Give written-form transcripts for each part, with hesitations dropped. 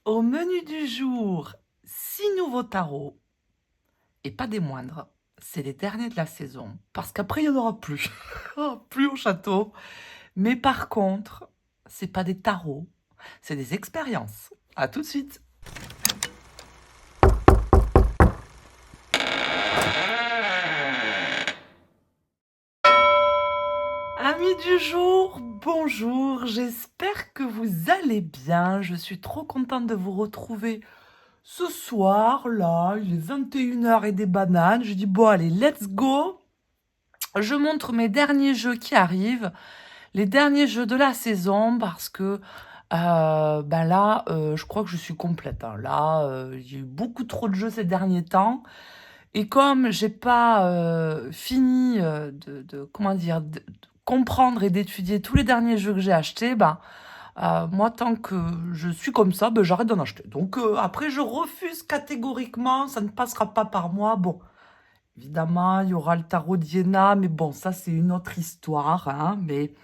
Au menu du jour, 6 nouveaux tarots, et pas des moindres. C'est les derniers de la saison, parce qu'après, il n'y en aura plus. Plus au château. Mais par contre, c'est pas des tarots, c'est des expériences. À tout de suite. Amis du jour, bonjour, j'espère que vous allez bien. Je suis trop contente de vous retrouver ce soir, là, il est 21h et des bananes. Je dis, bon, allez, let's go. Je montre mes derniers jeux qui arrivent, les derniers jeux de la saison, parce que ben là, je crois que je suis complète, hein. Là, il y a eu beaucoup trop de jeux ces derniers temps. Et comme j'ai pas fini comment dire, de comprendre et d'étudier tous les derniers jeux que j'ai achetés, ben, moi, tant que je suis comme ça, ben, j'arrête d'en acheter. Donc après, je refuse catégoriquement, ça ne passera pas par moi. Bon, évidemment, il y aura le tarot d'Iéna, mais bon, ça, c'est une autre histoire, hein. Mais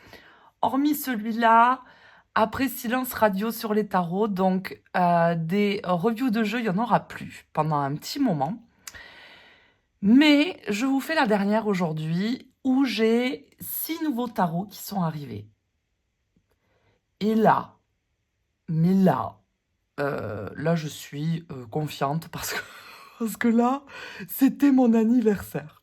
hormis celui-là, après silence radio sur les tarots, donc des reviews de jeux, il n'y en aura plus pendant un petit moment. Mais je vous fais la dernière aujourd'hui où j'ai 6 nouveaux tarots qui sont arrivés. Et là, mais là, je suis confiante parce que, parce que là, c'était mon anniversaire.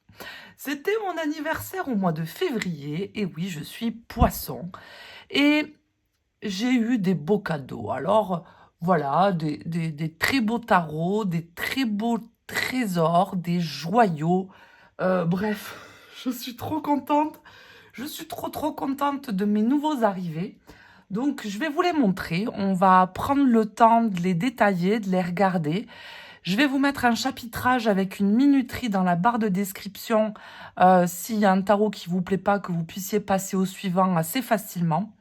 C'était mon anniversaire au mois de février, et oui, je suis poisson. Et j'ai eu des beaux cadeaux. Alors, voilà, des très beaux tarots, des très beaux trésors, des joyaux. Bref, je suis trop contente. Je suis trop contente de mes nouveaux arrivés. Donc, je vais vous les montrer. On va prendre le temps de les détailler, de les regarder. Je vais vous mettre un chapitrage avec une minuterie dans la barre de description s'il y a un tarot qui vous plaît pas, que vous puissiez passer au suivant assez facilement.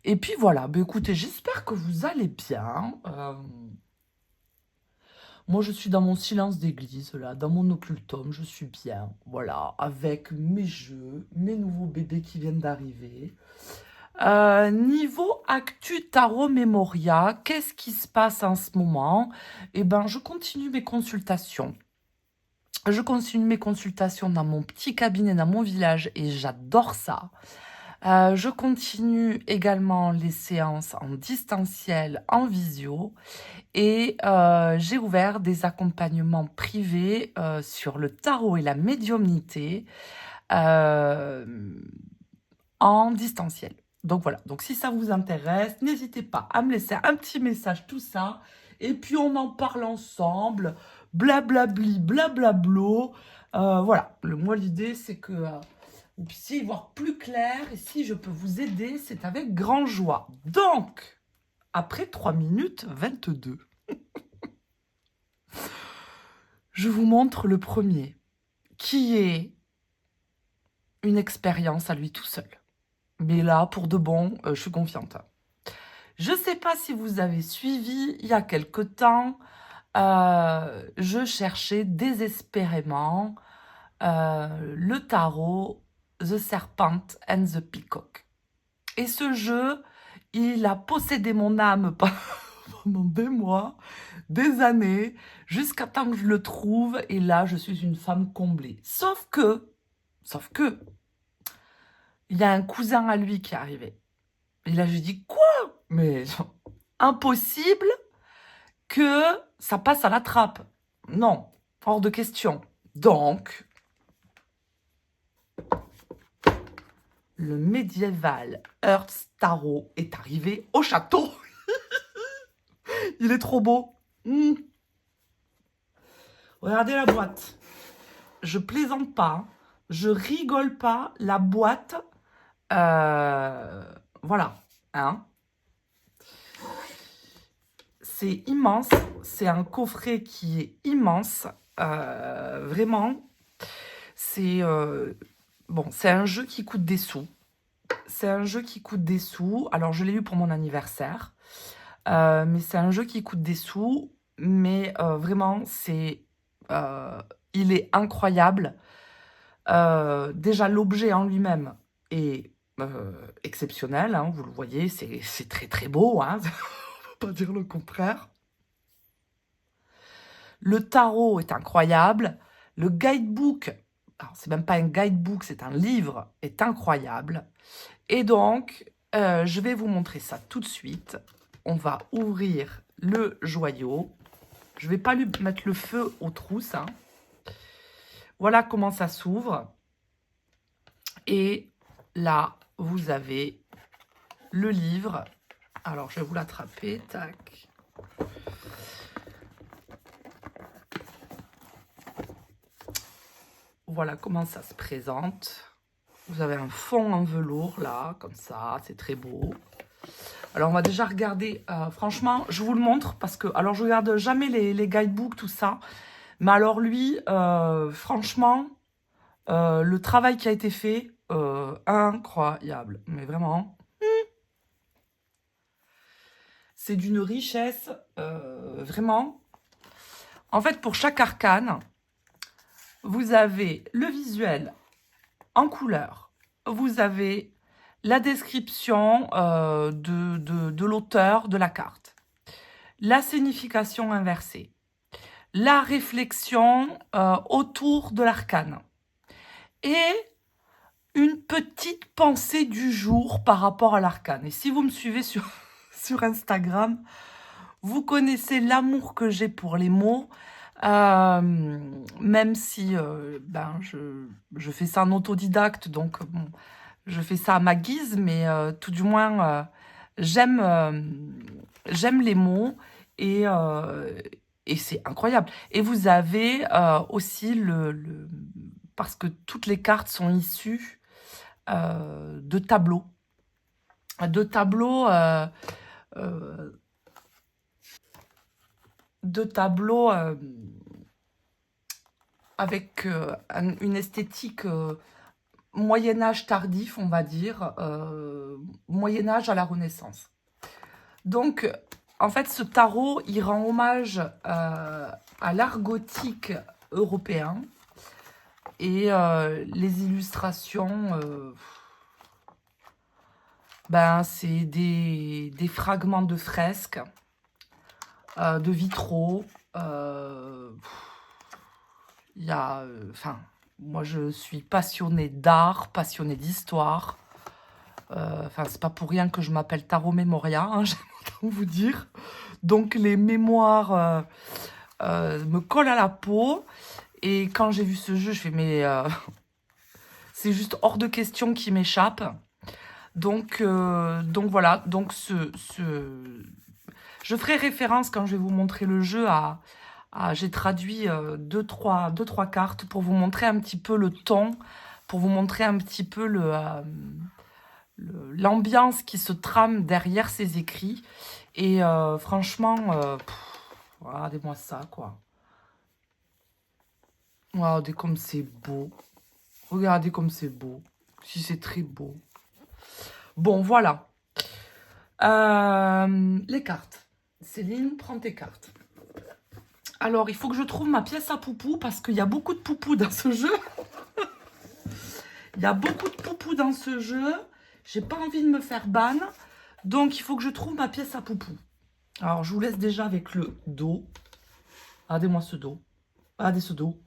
Et puis voilà, bah écoutez, j'espère que vous allez bien. Moi, je suis dans mon silence d'église, là, dans mon occultum, je suis bien. Voilà, avec mes jeux, mes nouveaux bébés qui viennent d'arriver. Niveau Actu Tarot Memoria, qu'est-ce qui se passe en ce moment? Eh ben, je continue mes consultations. Je continue mes consultations dans mon petit cabinet, dans mon village, et j'adore ça. Je continue également les séances en distanciel, en visio, et j'ai ouvert des accompagnements privés sur le tarot et la médiumnité euh, en distanciel. Donc voilà, donc si ça vous intéresse, n'hésitez pas à me laisser un petit message, tout ça, et puis on en parle ensemble, blablabli, blablablo. Voilà, moi l'idée c'est que vous puissiez y voir plus clair, et si je peux vous aider, c'est avec grand joie. Donc, après 3 minutes 22, je vous montre le premier, qui est une expérience à lui tout seul. Mais là, pour de bon, je suis confiante. Je ne sais pas si vous avez suivi, il y a quelque temps, je cherchais désespérément le tarot The Serpent and the Peacock. Et ce jeu, il a possédé mon âme pendant des mois, des années, jusqu'à temps que je le trouve. Et là, je suis une femme comblée. Sauf que, il y a un cousin à lui qui est arrivé. Et là, je dis, quoi? Mais impossible que ça passe à la trappe. Non, hors de question. Donc, le médiéval Earth Tarot est arrivé au château. Il est trop beau. Regardez la boîte. Je plaisante pas. Je rigole pas. La boîte, voilà. Hein. C'est immense. C'est un coffret qui est immense. Vraiment. C'est bon, c'est un jeu qui coûte des sous. C'est un jeu qui coûte des sous. Alors, je l'ai eu pour mon anniversaire. Mais c'est un jeu qui coûte des sous. Mais vraiment, il est incroyable. Déjà, l'objet en lui-même est exceptionnel. Hein, vous le voyez, c'est très très beau. Hein. pas dire le contraire. Le tarot est incroyable. Le guidebook, alors c'est même pas un guidebook, c'est un livre, est incroyable. Et donc, je vais vous montrer ça tout de suite. On va ouvrir le joyau. Je vais pas lui mettre le feu aux trousses, hein. Voilà comment ça s'ouvre. Et là, vous avez le livre. Alors, je vais vous l'attraper. Tac. Voilà comment ça se présente. Vous avez un fond en velours, là, comme ça. C'est très beau. Alors, on va déjà regarder. Franchement, je vous le montre parce que... Alors, je regarde jamais les guidebooks, tout ça. Mais alors, lui, franchement, le travail qui a été fait, incroyable. Mais vraiment... C'est d'une richesse, vraiment. En fait, pour chaque arcane, vous avez le visuel en couleur. Vous avez la description de l'auteur de la carte. La signification inversée. La réflexion autour de l'arcane. Et une petite pensée du jour par rapport à l'arcane. Et si vous me suivez sur Instagram, vous connaissez l'amour que j'ai pour les mots, même si ben, je fais ça en autodidacte, donc bon, je fais ça à ma guise, mais tout du moins, j'aime les mots et c'est incroyable. Et vous avez aussi parce que toutes les cartes sont issues de tableaux. De tableaux... avec une esthétique Moyen-Âge tardif, on va dire, Moyen-Âge à la Renaissance. Donc, en fait, ce tarot, il rend hommage à l'art gothique européen et les illustrations, ben, c'est des fragments de fresques, de vitraux, il y a, enfin, moi je suis passionnée d'art, passionnée d'histoire. Enfin, c'est pas pour rien que je m'appelle Tarot Memoria, hein, j'aime autant vous dire. Donc les mémoires me collent à la peau. Et quand j'ai vu ce jeu, je fais mais c'est juste hors de question qu'il m'échappe. Donc voilà. Donc je ferai référence quand je vais vous montrer le jeu à j'ai traduit deux, trois cartes pour vous montrer un petit peu le ton, pour vous montrer un petit peu l'ambiance qui se trame derrière ces écrits. Et franchement, regardez-moi ça, quoi. Regardez comme c'est beau. Regardez comme c'est beau. Si c'est très beau. Bon, voilà. Les cartes. Céline, prends tes cartes. Alors, il faut que je trouve ma pièce à poupou parce qu'il y a beaucoup de poupou dans ce jeu. Il y a beaucoup de poupou dans ce jeu. J'ai pas envie de me faire ban. Donc, il faut que je trouve ma pièce à poupou. Alors, je vous laisse déjà avec le dos. Regardez-moi ce dos. Regardez ce dos.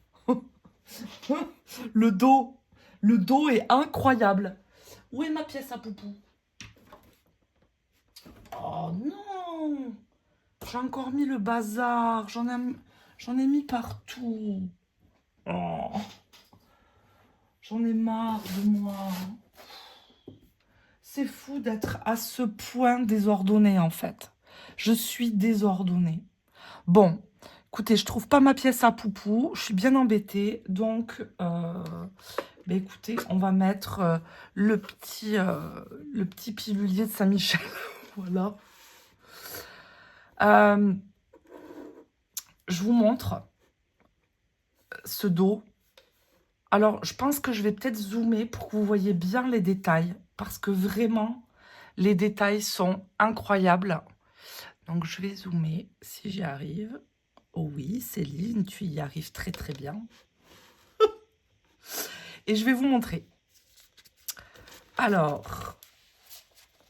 Le dos. Le dos est incroyable. Où est ma pièce à poupou? Oh non! J'ai encore mis le bazar. J'en ai mis partout. Oh. J'en ai marre de moi. C'est fou d'être à ce point désordonnée, en fait. Je suis désordonnée. Bon, écoutez, je trouve pas ma pièce à poupou. Je suis bien embêtée. Donc, ben écoutez, on va mettre le petit pilulier de Saint-Michel. Voilà. Je vous montre ce dos. Alors, je pense que je vais peut-être zoomer pour que vous voyez bien les détails. Parce que vraiment, les détails sont incroyables. Donc, je vais zoomer si j'y arrive. Oh oui, Céline, tu y arrives très très bien. Et je vais vous montrer. Alors,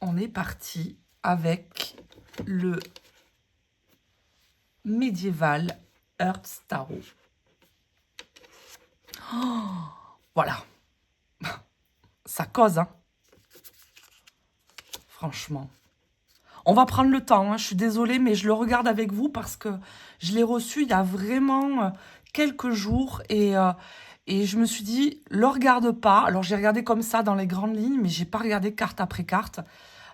on est parti avec le médiéval Hearts Tarot. Oh, voilà. Ça cause, hein. Franchement. On va prendre le temps, hein. Je suis désolée, mais je le regarde avec vous parce que je l'ai reçu il y a vraiment quelques jours et je me suis dit, le regarde pas. Alors j'ai regardé comme ça dans les grandes lignes, mais j'ai pas regardé carte après carte.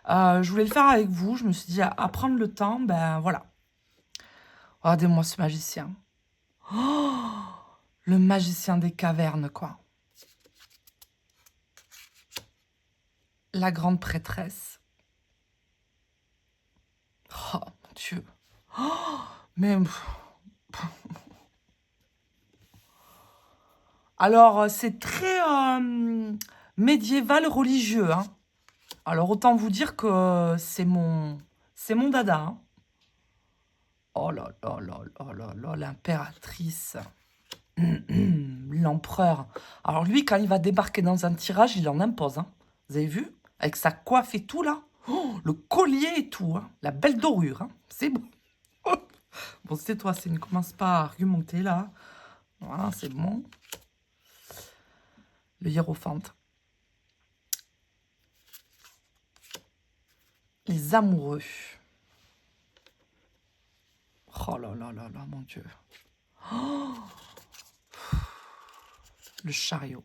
Je voulais le faire avec vous. Je me suis dit, à prendre le temps, ben voilà. Regardez-moi ce magicien. Oh, le magicien des cavernes, quoi. La grande prêtresse. Oh, mon Dieu. Oh, mais... Alors, c'est très médiéval religieux, hein. Alors, autant vous dire que c'est mon dada, hein. Oh là là là là là là, l'impératrice. L'empereur. Alors lui, quand il va débarquer dans un tirage, il en impose, hein. Vous avez vu? Avec sa coiffe et tout, là. Oh, le collier et tout, hein. La belle dorure, hein. C'est bon. Bon, c'est toi, c'est ne commence pas à argumenter, là. Voilà, c'est bon. Le hiérophante. Les amoureux. Oh là là là là, mon Dieu. Oh, le chariot.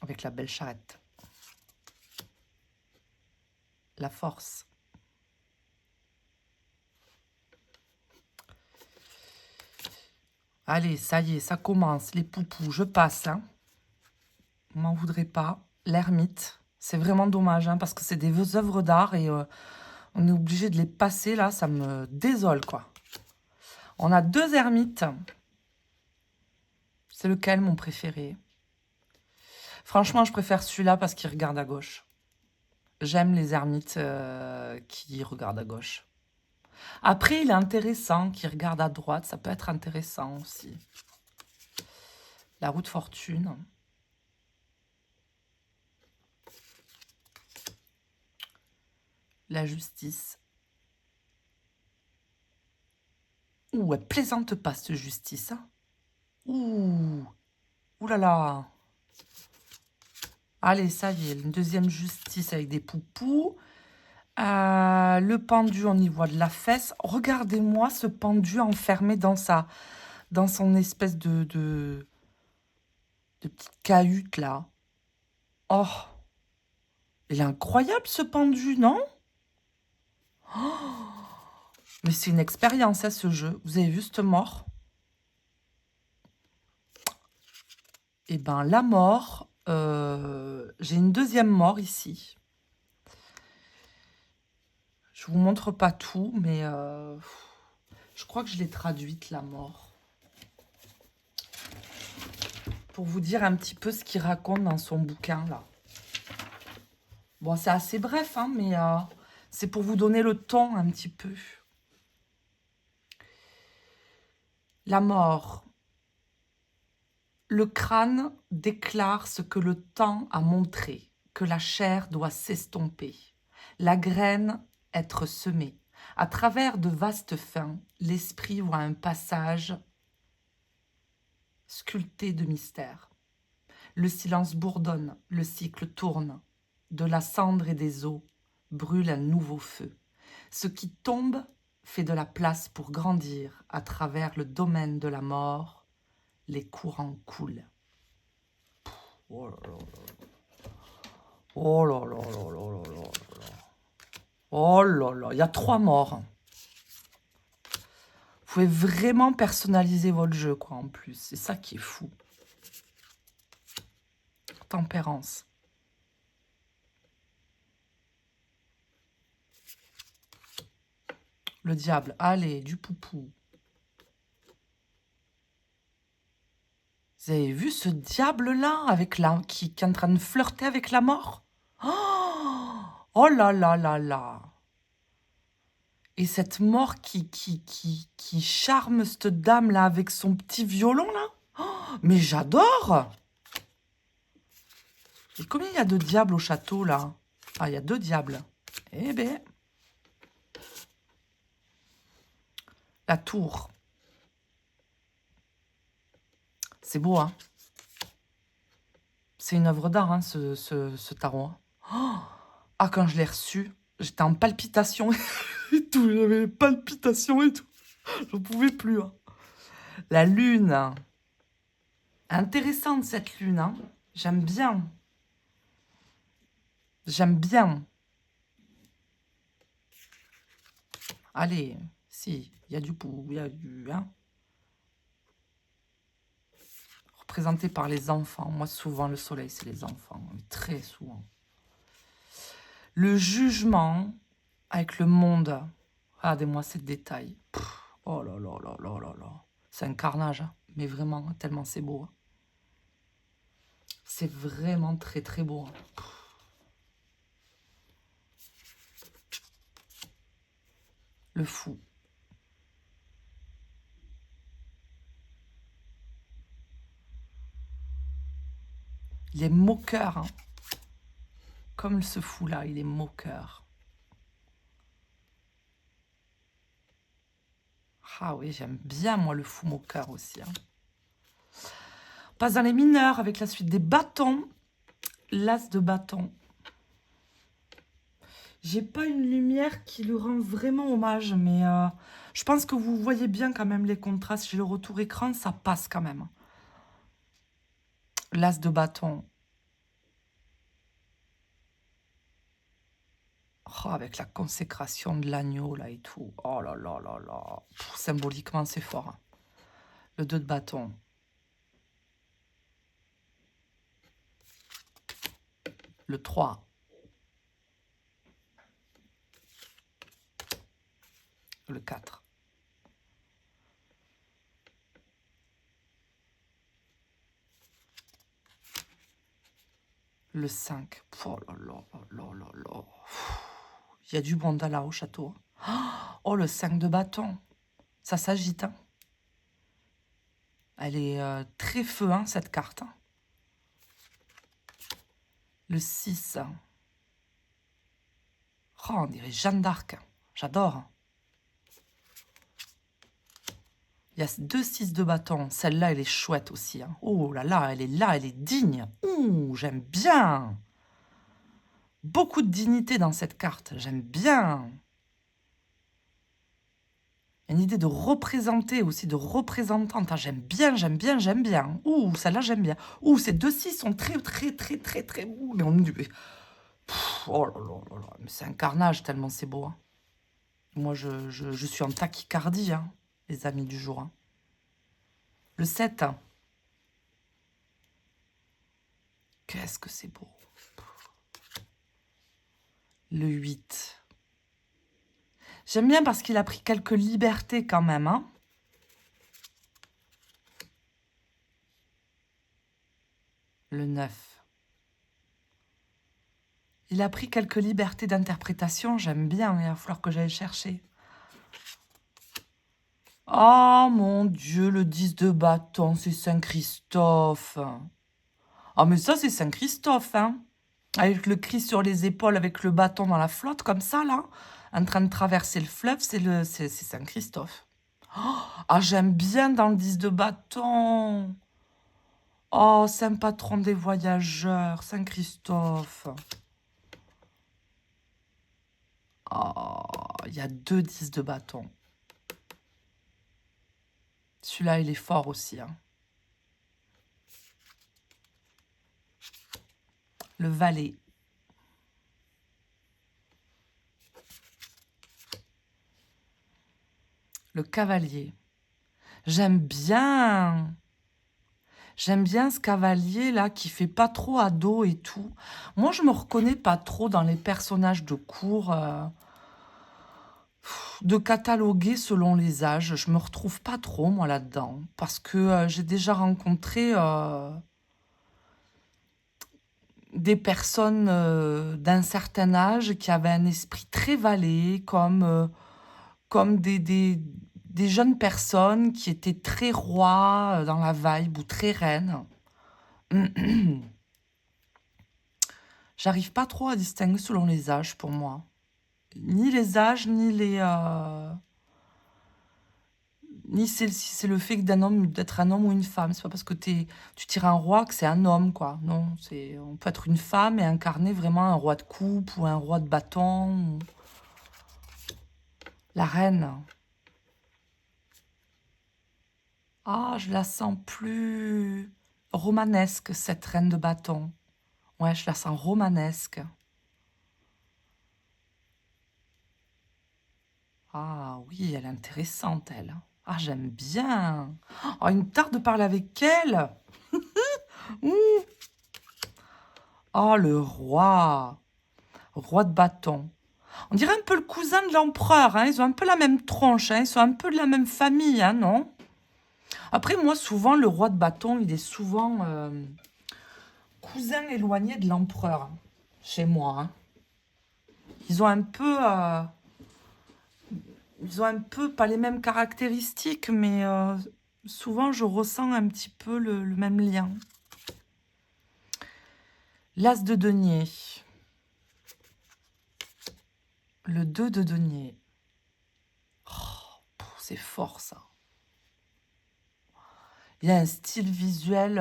Avec la belle charrette. La force. Allez, ça y est, ça commence. Les poupous, je passe, hein. Vous m'en voudrez pas. L'ermite. C'est vraiment dommage, hein, parce que c'est des œuvres d'art et on est obligé de les passer, là. Ça me désole, quoi. On a 2 ermites. C'est lequel, mon préféré? Franchement, je préfère celui-là parce qu'il regarde à gauche. J'aime les ermites qui regardent à gauche. Après, il est intéressant qui regarde à droite. Ça peut être intéressant aussi. La roue de fortune. La justice. Ouh, elle plaisante pas, cette justice. Hein. Ouh. Ouh là là. Allez, ça y est, une deuxième justice avec des poupous. Le pendu, on y voit de la fesse. Regardez-moi ce pendu enfermé dans son espèce de petite cahute, là. Oh, il est incroyable, ce pendu, non? Oh, mais c'est une expérience, hein, ce jeu. Vous avez vu cette mort? Eh ben, la mort, j'ai une deuxième mort ici. Je vous montre pas tout, mais je crois que je l'ai traduite, la mort. Pour vous dire un petit peu ce qu'il raconte dans son bouquin, là. Bon, c'est assez bref, hein, mais c'est pour vous donner le ton un petit peu. La mort. Le crâne déclare ce que le temps a montré, que la chair doit s'estomper, la graine être semée. À travers de vastes fins, l'esprit voit un passage sculpté de mystère. Le silence bourdonne, le cycle tourne. De la cendre et des eaux brûle un nouveau feu. Ce qui tombe fait de la place pour grandir. À travers le domaine de la mort, les courants coulent. Oh là là là. Oh là là là là là là là. Oh là là, il y a 3 morts. Vous pouvez vraiment personnaliser votre jeu, quoi, en plus. C'est ça qui est fou. Tempérance. Le diable. Allez, du poupou. Vous avez vu ce diable-là avec qui est en train de flirter avec la mort? Oh, oh là là là là. Et cette mort qui charme cette dame-là avec son petit violon, là. Oh, mais j'adore. Et combien il y a de diables au château, là? Ah, il y a 2 diables. Eh ben, la tour. C'est beau, hein? C'est une œuvre d'art, hein, ce tarot. Oh, ah, quand je l'ai reçu, j'étais en palpitation et tout. J'avais des palpitations et tout. J'en pouvais plus. Hein. La lune. Intéressante, cette lune. Hein. J'aime bien. J'aime bien. Allez, si, il y a du pou, il y a du... Hein. Représenté par les enfants. Moi, souvent, le soleil, c'est les enfants. Très souvent. Le jugement avec le monde. Regardez-moi ces détails. Pff, oh là là là là là là. C'est un carnage, hein. Mais vraiment, tellement c'est beau. Hein. C'est vraiment très très beau. Hein. Le fou. Il est moqueur. Hein. Comme ce fou-là, il est moqueur. Ah oui, j'aime bien, moi, le fou moqueur aussi. Hein. On passe dans les mineurs avec la suite des bâtons. L'as de bâton. J'ai pas une lumière qui lui rend vraiment hommage, mais je pense que vous voyez bien quand même les contrastes. J'ai le retour écran, ça passe quand même. L'as de bâton. Oh, avec la consécration de l'agneau, là, et tout. Oh là là là là. Pff, symboliquement, c'est fort. Hein. Le 2 de bâton. Le 3. Le 4. Le 5. Oh là là là là là. Il y a du monde là au château. Oh, le 5 de bâton. Ça s'agite. Hein. Elle est très feu, hein, cette carte. Hein. Le 6. Oh, on dirait Jeanne d'Arc. J'adore. Il y a 2 6 de bâton. Celle-là, elle est chouette aussi. Hein. Oh là, elle est digne. Ouh, j'aime bien. Beaucoup de dignité dans cette carte. J'aime bien. Une idée de représenter aussi, de représentante. Ah, j'aime bien, j'aime bien, j'aime bien. Ouh, celle-là, j'aime bien. Ouh, ces 2 6 sont très, très, très, très, très... Ouh, mais on... Pff, oh là là là là. Mais c'est un carnage tellement c'est beau. Hein. Moi, je suis en tachycardie, hein, les amis du jour. Hein. Le 7. Qu'est-ce que c'est beau. Le 8. J'aime bien parce qu'il a pris quelques libertés quand même. Hein. Le 9. Il a pris quelques libertés d'interprétation. J'aime bien. Il va falloir que j'aille chercher. Oh mon Dieu, le 10 de bâton, c'est Saint-Christophe. Ah, mais ça, c'est Saint-Christophe, hein. Avec le Christ sur les épaules, avec le bâton dans la flotte, comme ça, là, en train de traverser le fleuve, c'est Saint-Christophe. Oh, ah, j'aime bien dans le 10 de bâton. Oh, Saint patron des voyageurs, Saint-Christophe. Oh, il y a 2 10 de bâton. Celui-là, il est fort aussi. Hein. Le valet. Le cavalier. J'aime bien. J'aime bien ce cavalier-là qui fait pas trop ado et tout. Moi, je me reconnais pas trop dans les personnages de cour de cataloguer selon les âges. Je me retrouve pas trop, moi, là-dedans. Parce que j'ai déjà rencontré des personnes d'un certain âge qui avaient un esprit très valet, comme des jeunes personnes qui étaient très rois dans la vibe ou très reines. J'arrive pas trop à distinguer selon les âges pour moi. ni les âges, ni les... ni si c'est le fait d'être un homme ou une femme. C'est pas parce que tu tires un roi que c'est un homme, quoi. Non, on peut être une femme et incarner vraiment un roi de coupe ou un roi de bâton. La reine. Ah, je la sens plus romanesque, cette reine de bâton. Ouais, je la sens romanesque. Ah oui, elle est intéressante, elle. Ah, j'aime bien. Oh, il me tarde de parler avec elle. Ouh. Oh, le roi. Roi de bâton. On dirait un peu le cousin de l'empereur. Hein. Ils ont un peu la même tronche. Hein. Ils sont un peu de la même famille, hein, non? Après, moi, souvent, le roi de bâton, il est souvent cousin éloigné de l'empereur. Hein, chez moi. Hein. Ils ont un peu... ils ont un peu, pas les mêmes caractéristiques, mais souvent, je ressens un petit peu le même lien. L'as de denier. Le 2 de denier. Oh, c'est fort, ça. Il y a un style visuel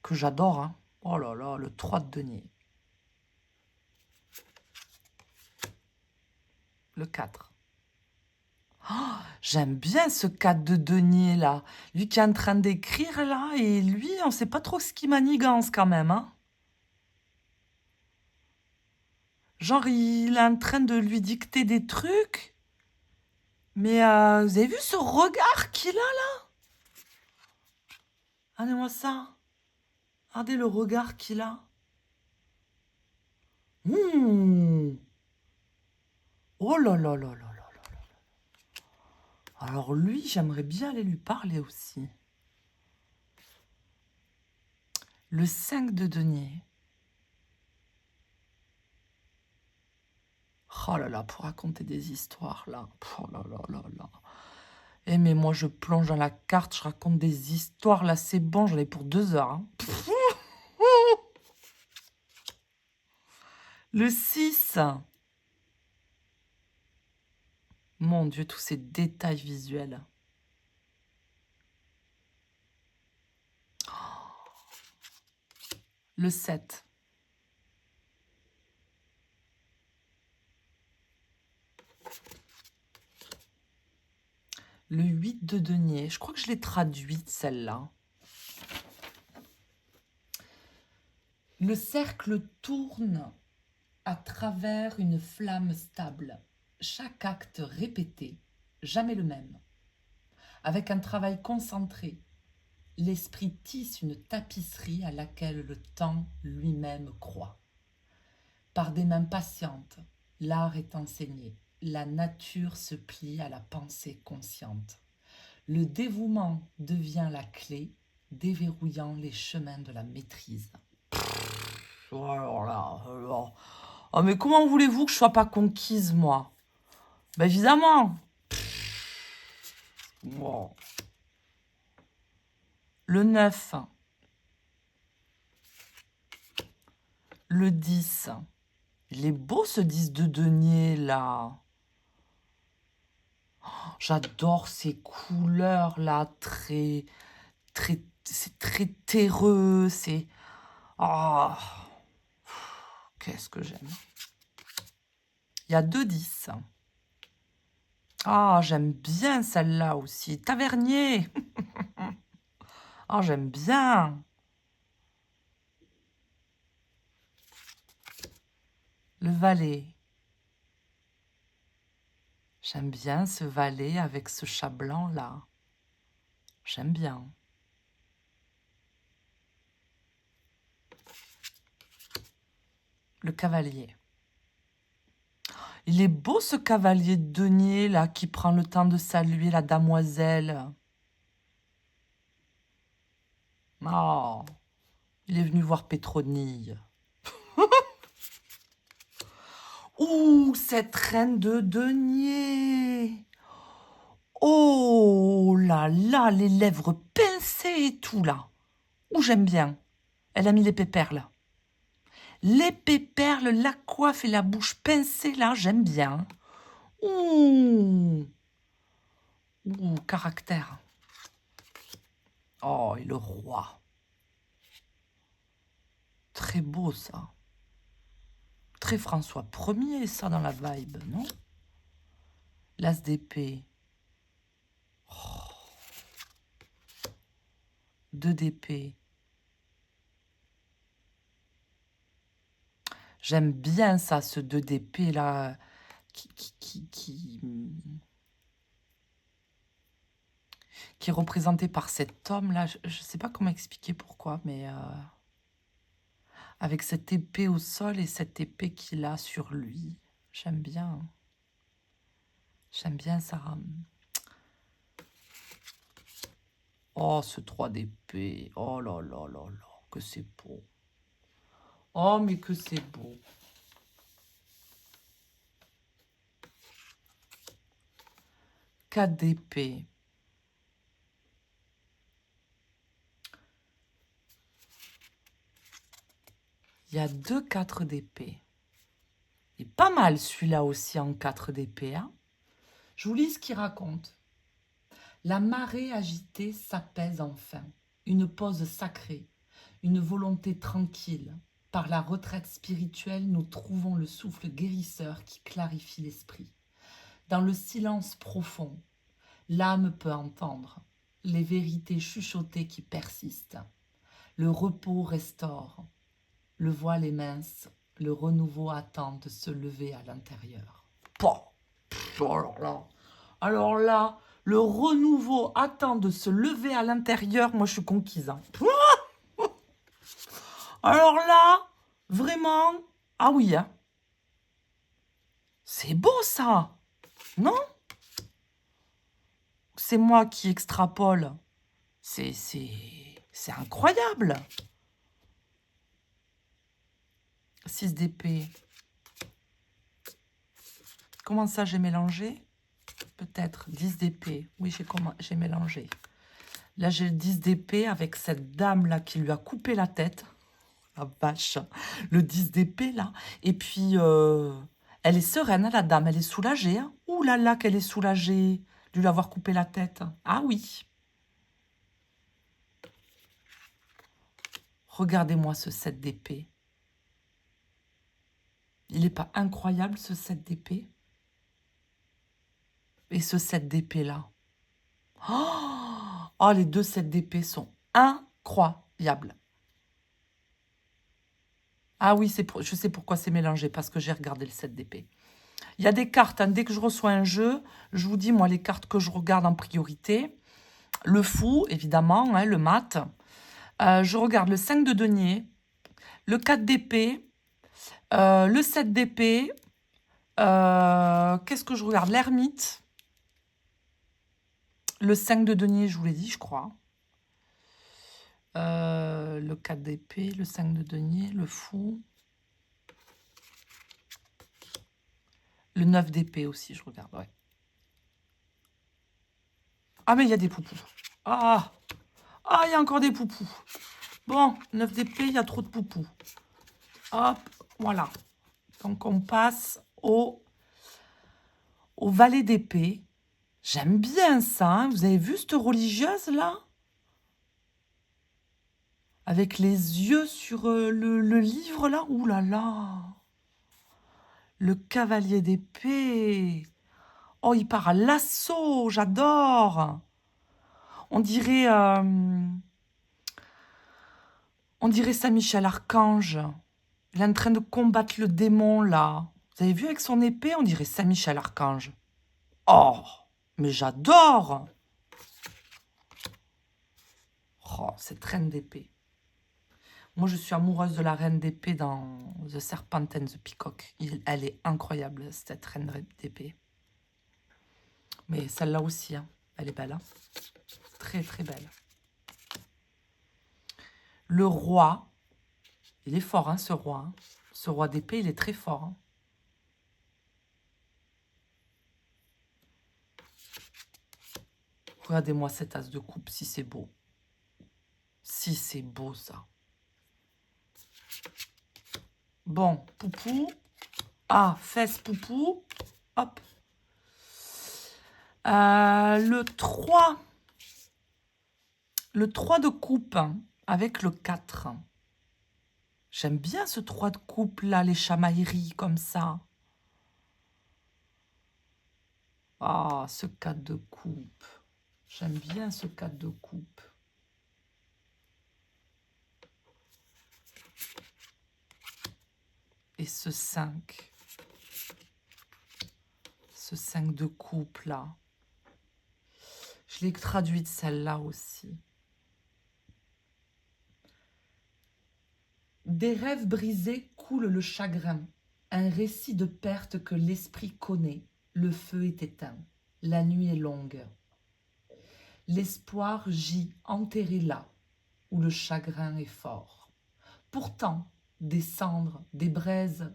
que j'adore. Hein. Oh là là, le 3 de denier. Le 4. Oh, j'aime bien ce 4 de denier, là. Lui qui est en train d'écrire, là, et lui, on ne sait pas trop ce qu'il manigance, quand même. Hein. Genre, il est en train de lui dicter des trucs. Mais vous avez vu ce regard qu'il a, là? Regardez-moi ça. Regardez le regard qu'il a. Mmh. Oh là là là là là là. Alors lui, j'aimerais bien aller lui parler aussi. Le 5 de denier. Oh là là, pour raconter des histoires, là. Oh là là là là. Eh mais moi, je plonge dans la carte, je raconte des histoires, là, c'est bon, j'en ai pour 2 heures. Hein. Le 6. Mon Dieu, tous ces détails visuels. Le 7. Le 8 de denier. Je crois que je l'ai traduite, celle-là. Le cercle tourne à travers une flamme stable. Chaque acte répété, jamais le même. Avec un travail concentré, l'esprit tisse une tapisserie à laquelle le temps lui-même croit. Par des mains patientes, l'art est enseigné. La nature se plie à la pensée consciente. Le dévouement devient la clé, déverrouillant les chemins de la maîtrise. Oh là là. Oh, mais comment voulez-vous que je sois pas conquise, moi? Ben évidemment. Wow. Le 9. Le 10. Il est beau ce 10 de denier, là. J'adore ces couleurs, là. C'est très terreux. C'est... Oh, qu'est-ce que j'aime. Il y a 2 10. Ah, j'aime bien celle-là aussi. Tavernier. Ah, j'aime bien. Le valet. J'aime bien ce valet avec ce chat blanc là. J'aime bien. Le cavalier. Il est beau ce cavalier de denier là qui prend le temps de saluer la damoiselle. Oh, il est venu voir Pétronille. Ouh, cette reine de denier. Oh là là, les lèvres pincées et tout là. Ouh, j'aime bien. Elle a mis les pépères là. L'épée perle, la coiffe et la bouche pincée, là, j'aime bien. Ouh. Ouh, caractère. Oh, et le roi. Très beau, ça. Très François Ier, ça, dans la vibe, non? L'as d'épée. Oh. 2 d'épée. J'aime bien ça, ce 2 d'épée, là, qui est représenté par cet homme-là. Je ne sais pas comment expliquer pourquoi, mais avec cette épée au sol et cette épée qu'il a sur lui. J'aime bien. J'aime bien ça. Oh, ce 3 d'épée. Oh là là là là, que c'est beau. Oh, mais que c'est beau. Quatre d'épée. Il y a 2 4 d'épée. Il est pas mal celui-là aussi en 4 d'épée. Hein. Je vous lis ce qu'il raconte. La marée agitée s'apaise enfin. Une pause sacrée, une volonté tranquille. Par la retraite spirituelle, nous trouvons le souffle guérisseur qui clarifie l'esprit. Dans le silence profond, l'âme peut entendre les vérités chuchotées qui persistent. Le repos restaure. Le voile est mince. Le renouveau attend de se lever à l'intérieur. Alors là, le renouveau attend de se lever à l'intérieur. Moi, je suis conquise. Hein. Alors là, vraiment, ah oui, hein. C'est beau ça, non? C'est moi qui extrapole. C'est incroyable. 6 d'épée. Comment ça, j'ai mélangé? Peut-être 10 d'épée. Oui, j'ai mélangé. Là, j'ai le 10 d'épée avec cette dame-là qui lui a coupé la tête. La vache. Le 10 d'épée, là. Et puis, elle est sereine, la dame. Elle est soulagée. Hein. Ouh là là, qu'elle est soulagée de lui avoir coupé la tête. Ah oui. Regardez-moi ce 7 d'épée. Il n'est pas incroyable, ce 7 d'épée? Et ce 7 d'épée-là. Oh, les 2 7 d'épée sont incroyables. Ah oui, je sais pourquoi c'est mélangé, parce que j'ai regardé le 7 d'épée. Il y a des cartes, hein, dès que je reçois un jeu, je vous dis, moi, les cartes que je regarde en priorité. Le fou, évidemment, hein, le mat. Je regarde le 5 de denier, le 4 d'épée, le 7 d'épée. Qu'est-ce que je regarde? L'ermite. Le 5 de denier, je vous l'ai dit, je crois. Le 4 d'épée, le 5 de denier, le fou. Le 9 d'épée aussi, je regarde, ouais. Ah, mais il y a des poupous. Ah, il y a encore des poupous. Bon, 9 d'épée, il y a trop de poupous. Hop, voilà. Donc, on passe au valet d'épée. J'aime bien ça. Hein. Vous avez vu cette religieuse-là? Avec les yeux sur le livre, là. Ouh là là. Le cavalier d'épée. Oh, il part à l'assaut. J'adore. On dirait Saint-Michel-Archange. Il est en train de combattre le démon, là. Vous avez vu avec son épée? On dirait Saint-Michel-Archange. Oh, mais j'adore. Oh, cette reine d'épée. Moi, je suis amoureuse de la reine d'épée dans The Serpent and the Peacock. Elle est incroyable, cette reine d'épée. Mais celle-là aussi, hein, elle est belle. Hein. Très, très belle. Le roi, il est fort, hein, ce roi. Hein. Ce roi d'épée, il est très fort. Hein. Regardez-moi cet as de coupe, si c'est beau. Si c'est beau, ça. Bon, poupou. Ah, fesse poupou. Hop. Le 3. Le 3 de coupe avec le 4. J'aime bien ce 3 de coupe là, les chamailleries comme ça. Ah, ce 4 de coupe. J'aime bien ce 4 de coupe. Et ce 5. Ce 5 de coupe là. Je l'ai traduite celle-là aussi. Des rêves brisés coule le chagrin. Un récit de perte que l'esprit connaît. Le feu est éteint. La nuit est longue. L'espoir gît enterré là, où le chagrin est fort. Pourtant, des cendres, des braises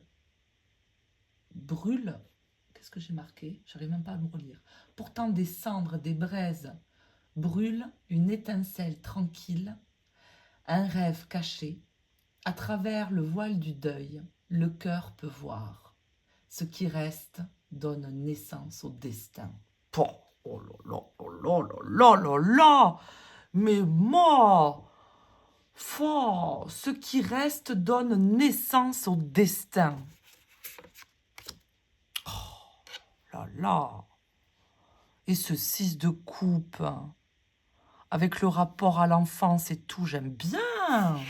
brûlent. Qu'est-ce que j'ai marqué? J'arrive même pas à me relire. Pourtant, des cendres, des braises brûlent une étincelle tranquille, un rêve caché. À travers le voile du deuil, le cœur peut voir. Ce qui reste donne naissance au destin. Oh, oh là là, oh là là là là. Mais moi, ce qui reste donne naissance au destin. Oh là là. Et ce 6 de coupe, avec le rapport à l'enfance et tout, j'aime bien.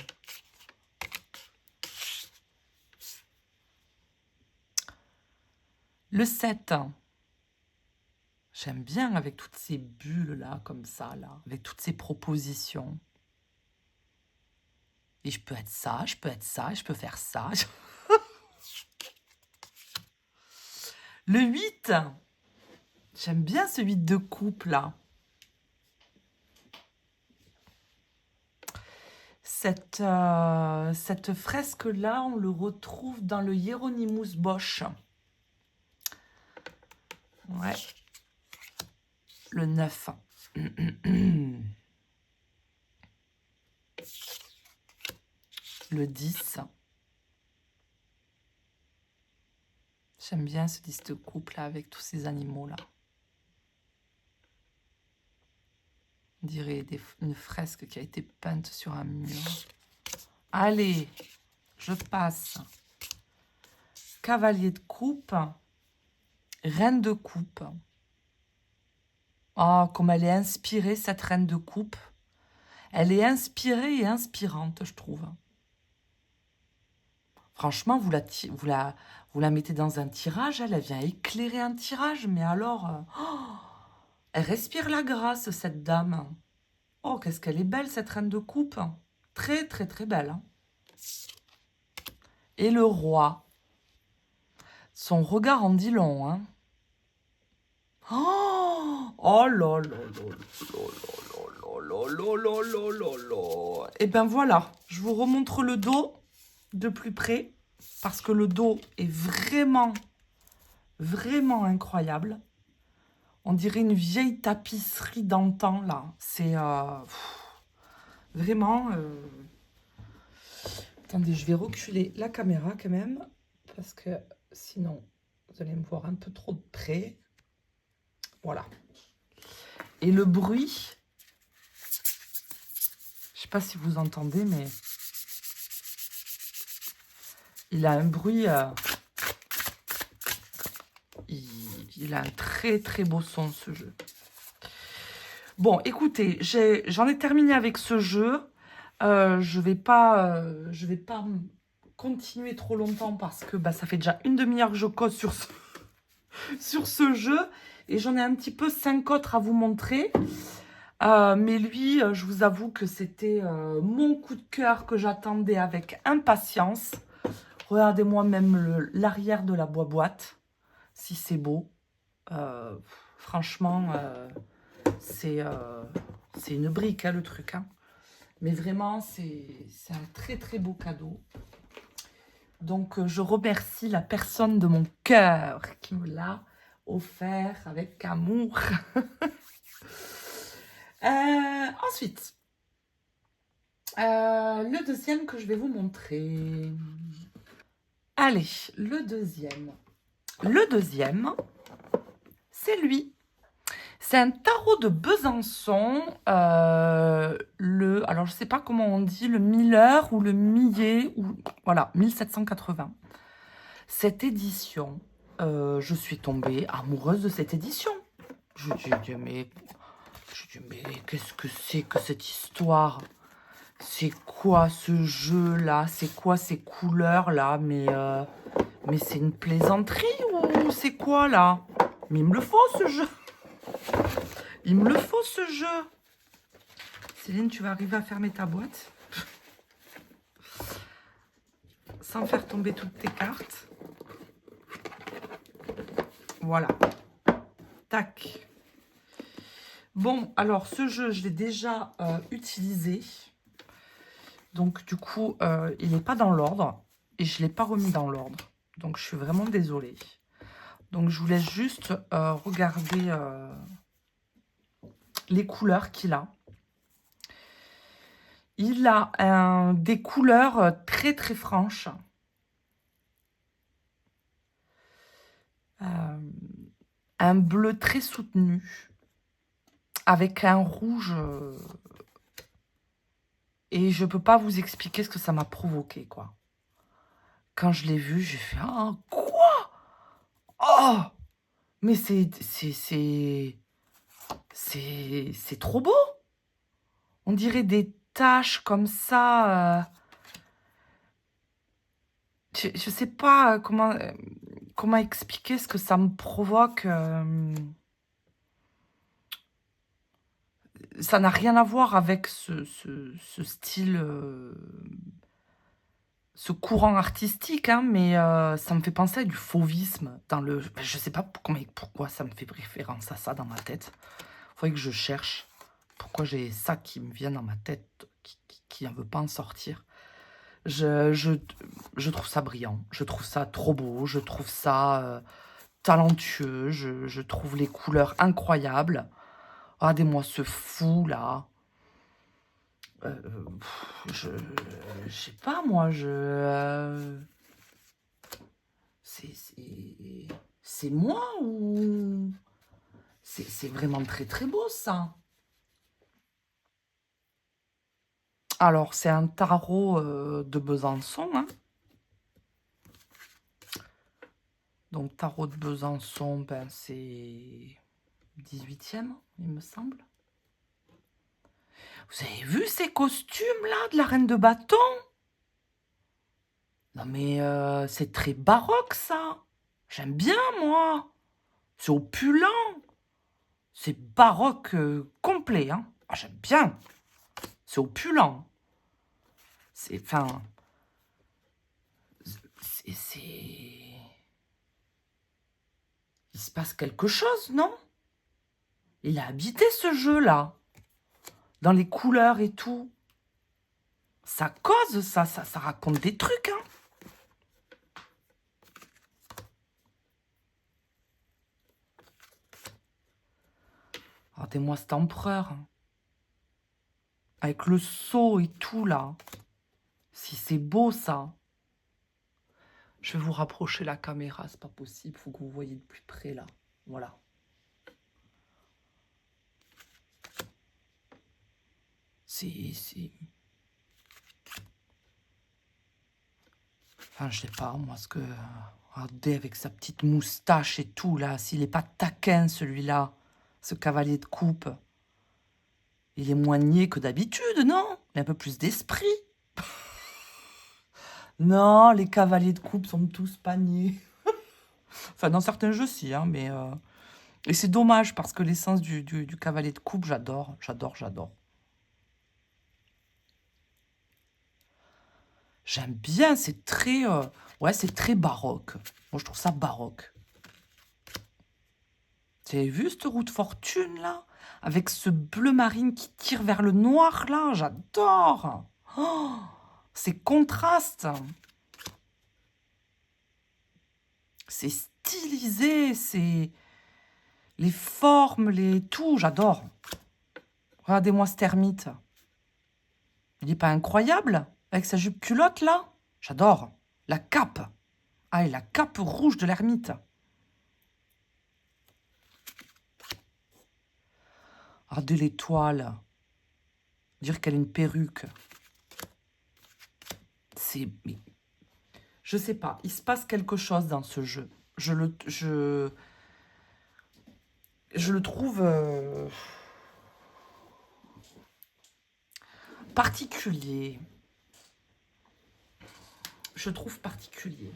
Le 7. J'aime bien avec toutes ces bulles-là, comme ça, là, avec toutes ces propositions. Et je peux être ça, je peux être ça, je peux faire ça. Le 8. J'aime bien ce 8 de coupe, là. Cette fresque-là, on le retrouve dans le Hieronymus Bosch. Ouais. Le 9. Le 10. J'aime bien ce 10 de couple là avec tous ces animaux-là. On dirait une fresque qui a été peinte sur un mur. Allez, je passe. Cavalier de coupe. Reine de coupe. Oh, comme elle est inspirée, cette reine de coupe. Elle est inspirée et inspirante, je trouve. Franchement, vous la mettez dans un tirage, elle vient éclairer un tirage, mais alors... elle respire la grâce, cette dame. Oh, qu'est-ce qu'elle est belle, cette reine de coupe. Très, très, très belle. Et le roi. Son regard en dit long. Hein. Oh là là là là là là là là là. Et ben voilà, je vous remontre le dos de plus près, parce que le dos est vraiment, vraiment incroyable. On dirait une vieille tapisserie d'antan, là. C'est vraiment... Attendez, je vais reculer la caméra quand même, parce que sinon, vous allez me voir un peu trop de près. Voilà. Et le bruit, je sais pas si vous entendez, mais il a un bruit... il a un très, très beau son, ce jeu. Bon, écoutez, j'en ai terminé avec ce jeu. Je vais pas continuer trop longtemps parce que bah, ça fait déjà une demi-heure que je cause sur sur ce jeu. Et j'en ai un petit peu 5 autres à vous montrer. Mais lui, je vous avoue que c'était mon coup de cœur que j'attendais avec impatience. Regardez-moi même l'arrière de la boîte, si c'est beau. Franchement, c'est une brique, hein, le truc. Hein. Mais vraiment, c'est un très, très beau cadeau. Donc, je remercie la personne de mon cœur qui me l'a offert avec amour. Ensuite, le deuxième que je vais vous montrer. Allez, le deuxième. Le deuxième, c'est lui. C'est un tarot de Besançon. Alors, je ne sais pas comment on dit, le Miller ou le Millet. Voilà, 1780. Cette édition, je suis tombée amoureuse de cette édition. Je dis, mais qu'est-ce que c'est que cette histoire? C'est quoi ce jeu-là? C'est quoi ces couleurs-là? Mais c'est une plaisanterie ou c'est quoi, là? Mais il me le faut, ce jeu. Il me le faut, ce jeu. Céline, tu vas arriver à fermer ta boîte sans faire tomber toutes tes cartes. Voilà. Tac. Bon, alors, ce jeu, je l'ai déjà utilisé. Donc, du coup, il n'est pas dans l'ordre. Et je ne l'ai pas remis dans l'ordre. Donc, je suis vraiment désolée. Donc, je vous laisse juste regarder les couleurs qu'il a. Il a des couleurs très, très franches. Un bleu très soutenu. Avec un rouge. Et je ne peux pas vous expliquer ce que ça m'a provoqué, quoi. Quand je l'ai vu, j'ai fait « Ah, quoi? Oh! Mais c'est trop beau! On dirait des taches comme ça. Je ne sais pas comment expliquer ce que ça me provoque. Ça n'a rien à voir avec ce style, ce courant artistique, hein, mais ça me fait penser à du fauvisme. Je ne sais pas pourquoi ça me fait référence à ça dans ma tête. Il faudrait que je cherche pourquoi j'ai ça qui me vient dans ma tête, qui ne veut pas en sortir. Je trouve ça brillant, je trouve ça trop beau, je trouve ça talentueux, je trouve les couleurs incroyables. Regardez-moi ce fou là. Je sais pas moi, c'est moi ou c'est vraiment très très beau ça. Alors c'est un tarot de Besançon, hein. Donc tarot de Besançon, ben c'est 18e, il me semble. Vous avez vu ces costumes-là de la reine de bâton? Non mais c'est très baroque ça. J'aime bien moi. C'est opulent. C'est baroque complet. Hein. Ah, j'aime bien. C'est opulent. C'est... Enfin... C'est... Il se passe quelque chose, non? Il a habité ce jeu-là. Dans les couleurs et tout. Ça cause, ça raconte des trucs, hein. Regardez-moi cet empereur. Avec le sceau et tout, là. Si c'est beau, ça. Je vais vous rapprocher la caméra, c'est pas possible. Il faut que vous voyez de plus près, là. Voilà. C'est... Enfin, je sais pas, moi, ce que... Regardez, avec sa petite moustache et tout, là. S'il est pas taquin, celui-là. Ce cavalier de coupe. Il est moins niais que d'habitude, non? Il a un peu plus d'esprit. Non, les cavaliers de coupe sont tous pas niais. Enfin, dans certains jeux, si, hein, mais... Et c'est dommage, parce que l'essence du cavalier de coupe, j'adore, j'adore, j'adore. J'aime bien, c'est très... ouais, c'est très baroque. Moi, je trouve ça baroque. Vous avez vu cette roue de fortune, là? Avec ce bleu marine qui tire vers le noir, là. J'adore. Oh, ces contrastes. C'est stylisé, c'est... Les formes, les... Tout, j'adore. Regardez-moi cette ermite. Il n'est pas incroyable? Avec sa jupe culotte, là? J'adore. La cape. Ah, et la cape rouge de l'ermite. Regardez l'étoile. Dire qu'elle a une perruque. C'est... Je sais pas, il se passe quelque chose dans ce jeu. Je le trouve particulier. Je trouve particulier.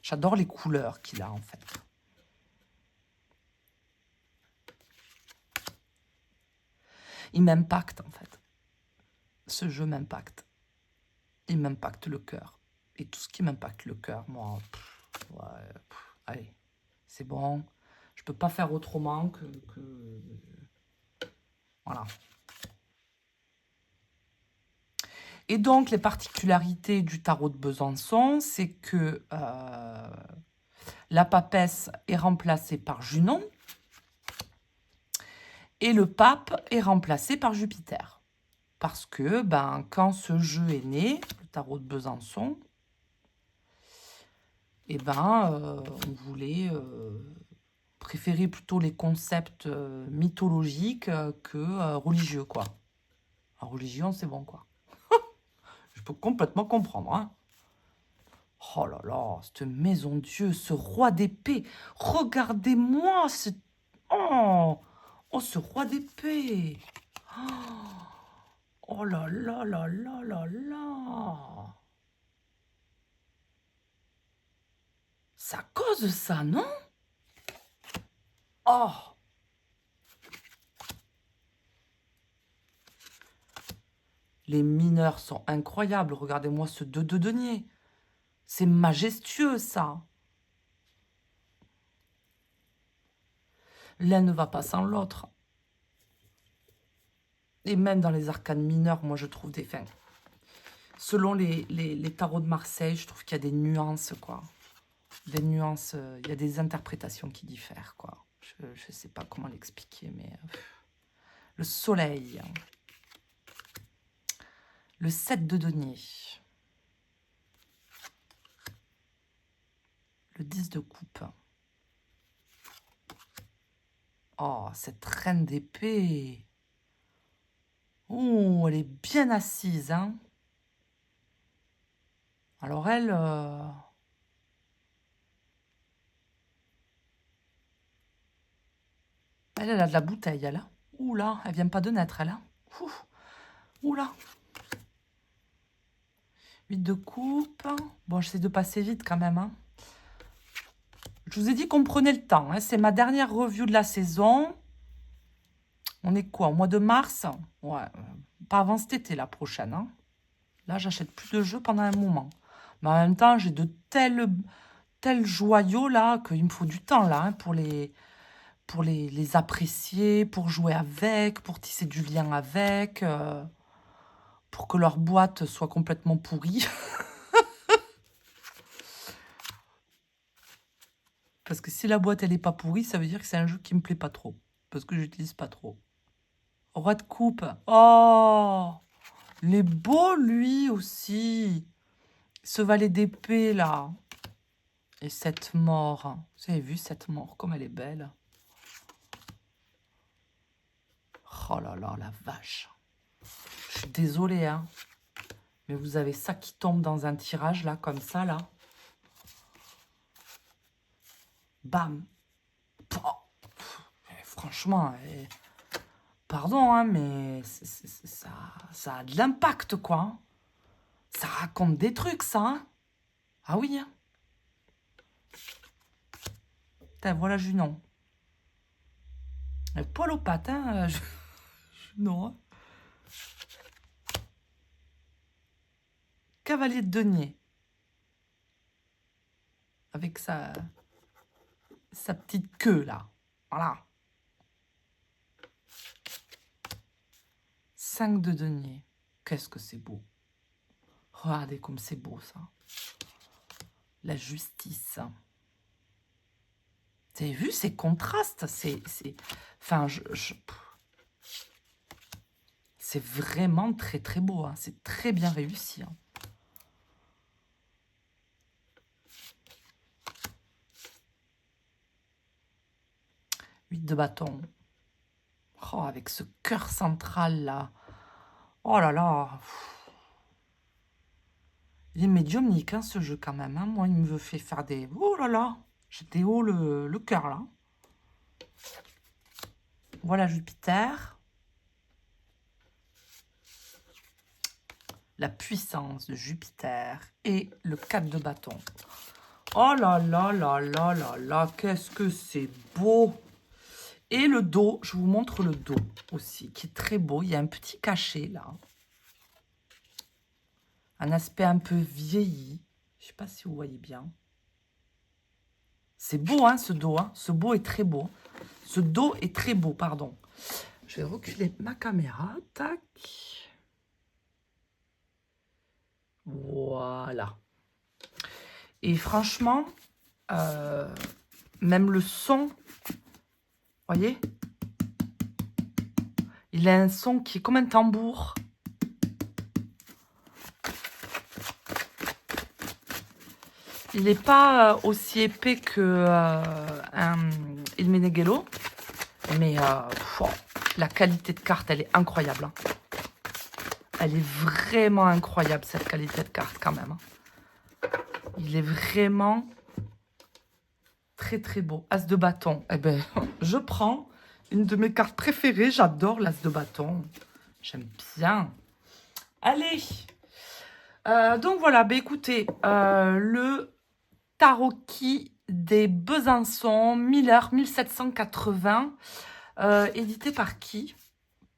J'adore les couleurs qu'il a, en fait. Il m'impacte, en fait. Ce jeu m'impacte. Il m'impacte le cœur. Et tout ce qui m'impacte le cœur, moi, allez, c'est bon. Je peux pas faire autrement que... Voilà. Et donc, les particularités du tarot de Besançon, c'est que la papesse est remplacée par Junon et le pape est remplacé par Jupiter. Parce que, quand ce jeu est né, le tarot de Besançon, on voulait préférer plutôt les concepts mythologiques que religieux, quoi. En religion, c'est bon, quoi. Je peux complètement comprendre, hein. Oh là là, cette maison Dieu, ce roi d'épée. Regardez-moi ce... Oh, oh, ce roi d'épée. Oh là là là là là là. C'est à cause de ça, non? Oh. Les mineurs sont incroyables. Regardez-moi ce 2 de denier. C'est majestueux, ça. L'un ne va pas sans l'autre. Et même dans les arcanes mineures, moi, je trouve des fins. Selon les tarots de Marseille, je trouve qu'il y a des nuances, quoi. Des nuances, il y a des interprétations qui diffèrent, quoi. Je ne sais pas comment l'expliquer, mais... le soleil. Le 7 de denier. Le 10 de coupe. Oh, cette reine d'épée. Oh, elle est bien assise, hein. Alors elle... Elle a de la bouteille, elle. Ouh là, elle vient pas de naître, elle. Ouh là. 8 de coupe. Bon, j'essaie de passer vite quand même, hein. Je vous ai dit qu'on prenait le temps, hein. C'est ma dernière review de la saison. On est quoi, au mois de mars? Ouais, pas avant cet été, la prochaine, hein. Là, j'achète plus de jeux pendant un moment. Mais en même temps, j'ai de tels joyaux, là, qu'il me faut du temps, là, hein, pour les apprécier, pour jouer avec, pour tisser du lien avec, pour que leur boîte soit complètement pourrie. Parce que si la boîte, elle n'est pas pourrie, ça veut dire que c'est un jeu qui me plaît pas trop. Parce que j'utilise pas trop. Roi de coupe. Oh, il est beau, lui, aussi. Ce valet d'épée, là. Et cette mort. Vous avez vu cette mort, comme elle est belle. Oh là là, la vache. Je suis désolée, hein. Mais vous avez ça qui tombe dans un tirage, là, comme ça, là. Bam. Oh. Franchement, pardon, hein, mais ça a de l'impact, quoi. Ça raconte des trucs, ça. Hein. Ah oui. Hein. Putain, voilà Junon. Poil aux pattes, hein. Junon. Hein. Cavalier de denier. Avec sa petite queue, là. Voilà. 5 de denier. Qu'est-ce que c'est beau. Regardez comme c'est beau, ça. La justice. Vous avez vu ces contrastes? Enfin, c'est vraiment très, très beau. Hein. C'est très bien réussi. Hein. 8 de bâton. Oh, avec ce cœur central là. Oh là là. Il est médiumnique, hein, ce jeu, quand même. Hein. Moi, il me fait faire des... Oh là là. J'étais haut le cœur, là. Voilà Jupiter. La puissance de Jupiter. Et le 4 de bâton. Oh là là là là là là. Qu'est-ce que c'est beau. Et le dos, je vous montre le dos aussi, qui est très beau. Il y a un petit cachet, là. Un aspect un peu vieilli. Je ne sais pas si vous voyez bien. C'est beau, hein, ce dos. Hein. Ce dos est très beau. Ce dos est très beau, pardon. Je vais reculer ma caméra. Tac. Voilà. Et franchement, même le son, voyez, il a un son qui est comme un tambour. Il n'est pas aussi épais que un Il Meneghello, mais la qualité de carte, elle est incroyable. Hein. Elle est vraiment incroyable, cette qualité de carte, quand même. Il est vraiment très, très beau. As de bâton. Eh ben, je prends une de mes cartes préférées. J'adore l'As de bâton. J'aime bien. Allez. Donc, voilà. Ben, écoutez, le Tarot-Key des Besançon, Miller, 1780. Édité par qui?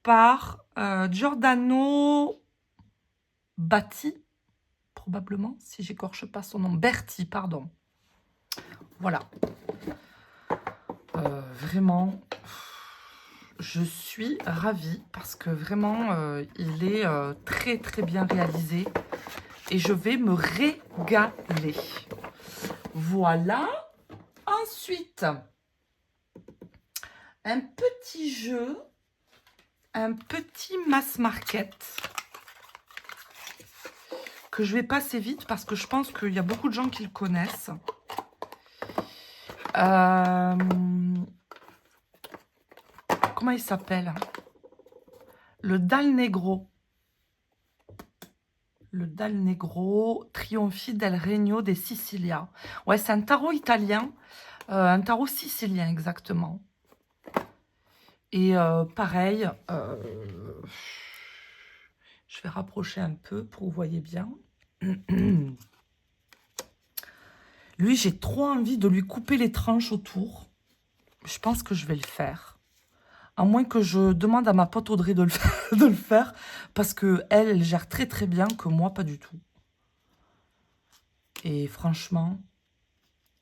Par Giordano Batti, probablement, si j'écorche pas son nom. Berti, pardon. Voilà. Vraiment, je suis ravie parce que vraiment, il est très, très bien réalisé. Et je vais me régaler. Voilà. Ensuite, un petit jeu, un petit mass market que je vais passer vite parce que je pense qu'il y a beaucoup de gens qui le connaissent. Comment il s'appelle? Le Dal Negro. Le Dal Negro, Trionfi del Regno des Sicilia. Ouais, c'est un tarot italien. Un tarot sicilien, exactement. Et pareil, je vais rapprocher un peu pour que vous voyez bien. Lui, j'ai trop envie de lui couper les tranches autour. Je pense que je vais le faire. À moins que je demande à ma pote Audrey de le faire. Parce que elle gère très très bien, que moi, pas du tout. Et franchement,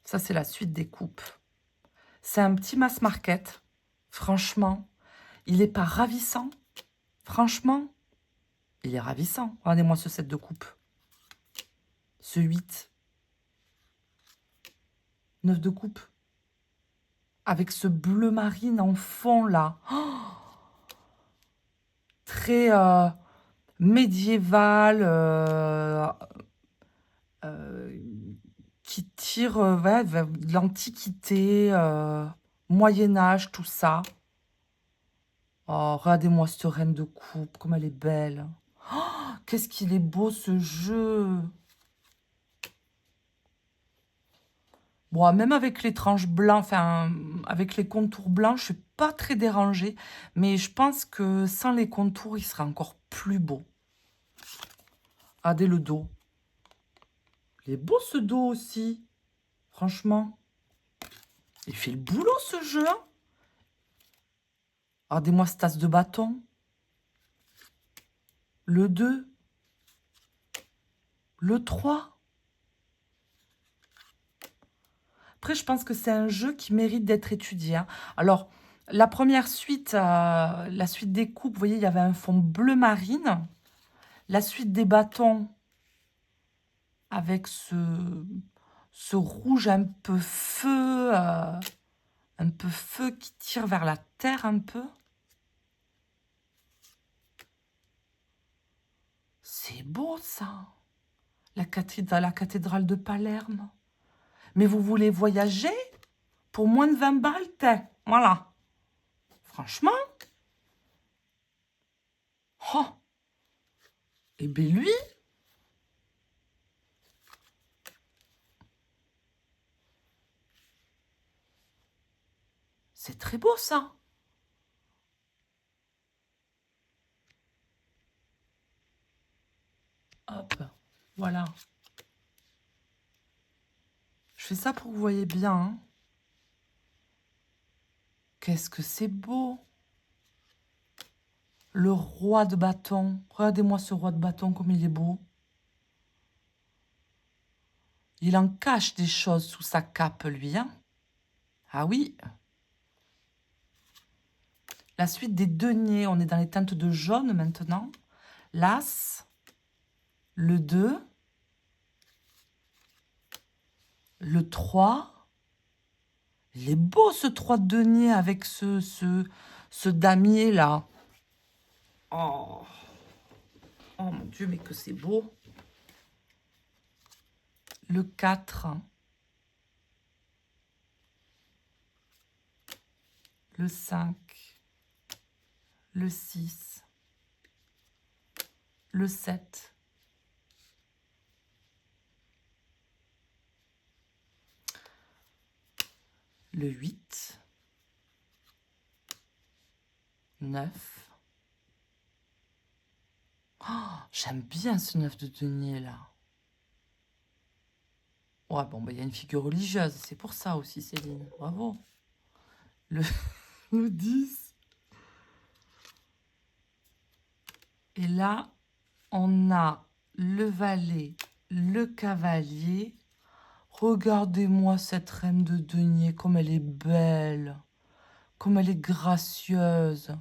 ça, c'est la suite des coupes. C'est un petit mass market. Franchement, il n'est pas ravissant. Franchement, il est ravissant. Regardez-moi ce set de coupe. Ce 8. 9 de coupe. Avec ce bleu marine en fond, là. Oh, très médiéval. Qui tire ouais, vers de l'Antiquité, Moyen-Âge, tout ça. Oh, regardez-moi cette reine de coupe, comme elle est belle. Oh, qu'est-ce qu'il est beau, ce jeu. Bon, même avec les tranches blancs, enfin, avec les contours blancs, je suis pas très dérangée. Mais je pense que sans les contours, il sera encore plus beau. Regardez le dos. Il est beau, ce dos aussi. Franchement. Il fait le boulot, ce jeu. Hein. Regardez-moi cette tasse de bâton. Le 2. Le 3. Après, je pense que c'est un jeu qui mérite d'être étudié. Hein. Alors, la première suite, la suite des coupes, vous voyez, il y avait un fond bleu marine. La suite des bâtons, avec ce rouge un peu feu qui tire vers la terre un peu. C'est beau, ça. La cathédrale de Palerme. Mais vous voulez voyager pour moins de 20 balles, voilà. Franchement. Oh. Eh bien, lui. C'est très beau, ça. Hop. Voilà. Je fais ça pour que vous voyez bien. Hein. Qu'est-ce que c'est beau. Le roi de bâton. Regardez-moi ce roi de bâton comme il est beau. Il en cache des choses sous sa cape, lui. Hein. Ah oui. La suite des deniers. On est dans les teintes de jaune maintenant. L'As. Le 2. Le 3. Il est beau ce 3 de denier avec ce damier là. Oh. Oh mon Dieu, mais que c'est beau. Le 4. Le 5. Le 6. Le 7. Le 8. 9. Oh, j'aime bien ce 9 de denier là. Ouais, bon, bah, y a une figure religieuse, c'est pour ça aussi, Céline. Bravo. Le, le 10. Et là, on a le valet, le cavalier. Regardez-moi cette reine de denier, comme elle est belle, comme elle est gracieuse.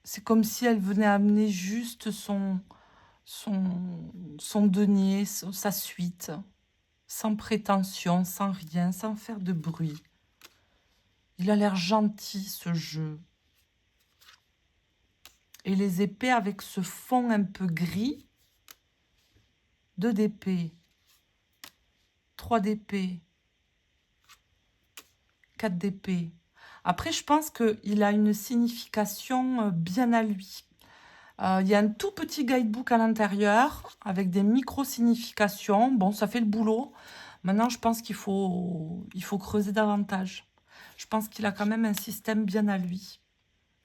C'est comme si elle venait amener juste son denier, sa suite, sans prétention, sans rien, sans faire de bruit. Il a l'air gentil, ce jeu. Et les épées avec ce fond un peu gris. 2 d'épée. 3 d'épée. 4 d'épée. Après, je pense qu'il a une signification bien à lui. Il y a un tout petit guidebook à l'intérieur avec des micro-significations. Bon, ça fait le boulot. Maintenant, je pense qu'il faut creuser davantage. Je pense qu'il a quand même un système bien à lui.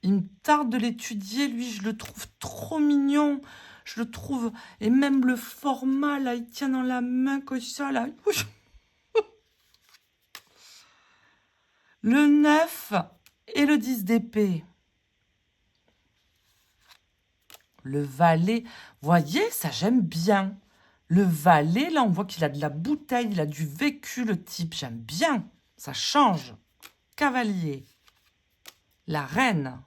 Il me tarde de l'étudier. Lui, je le trouve trop mignon. Je le trouve... Et même le format, là, il tient dans la main comme ça, là. Le 9 et le 10 d'épée. Le valet, voyez, ça j'aime bien. Le valet, là, on voit qu'il a de la bouteille, il a du vécu, le type. J'aime bien, ça change. Cavalier. La reine.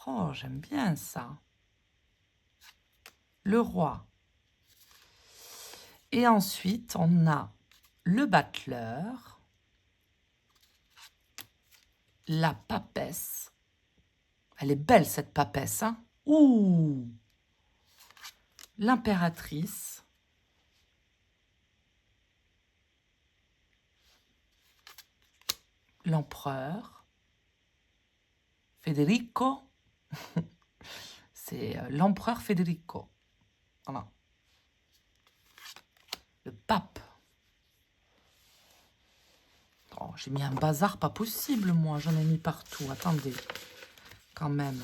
Oh, j'aime bien ça. Le roi. Et ensuite, on a le battleur. La papesse. Elle est belle, cette papesse. Hein. Ouh. L'impératrice. L'empereur. Federico. C'est l'empereur Federico. Voilà. Le pape. Oh, j'ai mis un bazar pas possible, moi. J'en ai mis partout. Attendez. Quand même.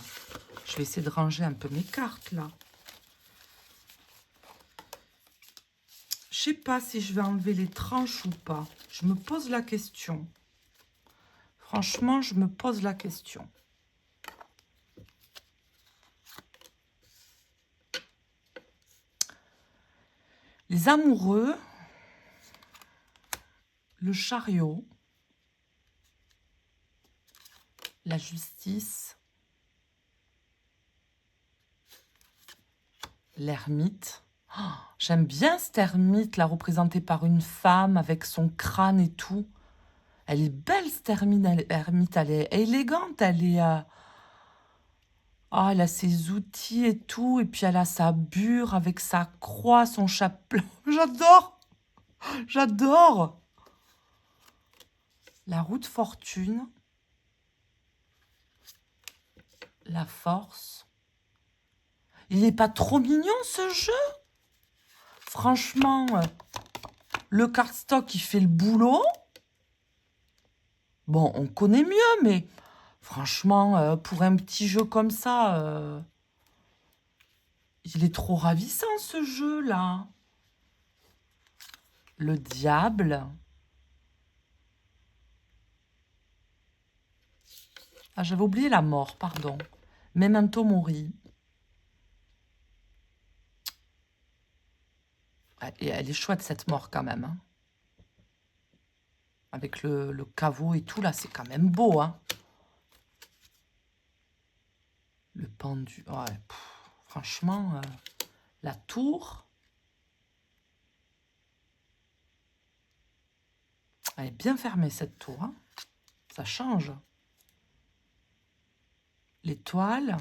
Je vais essayer de ranger un peu mes cartes, là. Je sais pas si je vais enlever les tranches ou pas. Je me pose la question. Franchement, je me pose la question. Les amoureux. Le chariot. La justice. L'ermite. Oh, j'aime bien cette ermite, là, représentée par une femme avec son crâne et tout. Elle est belle, cette ermite. Elle est élégante. Elle est... Ah, elle a ses outils et tout. Et puis, elle a sa bure avec sa croix, son chapeau. J'adore. J'adore. la roue de fortune, la force. Il n'est pas trop mignon ce jeu? Franchement, le cardstock, il fait le boulot. Bon, on connaît mieux, mais franchement, pour un petit jeu comme ça, il est trop ravissant ce jeu-là. Le diable. Ah, j'avais oublié la mort, pardon. Memento Mori. Et elle est chouette cette mort quand même. Hein. Avec le caveau et tout, là, c'est quand même beau. Hein. Le pendu. Ouais, franchement, la tour. Elle est bien fermée cette tour. Hein. Ça change. L'étoile.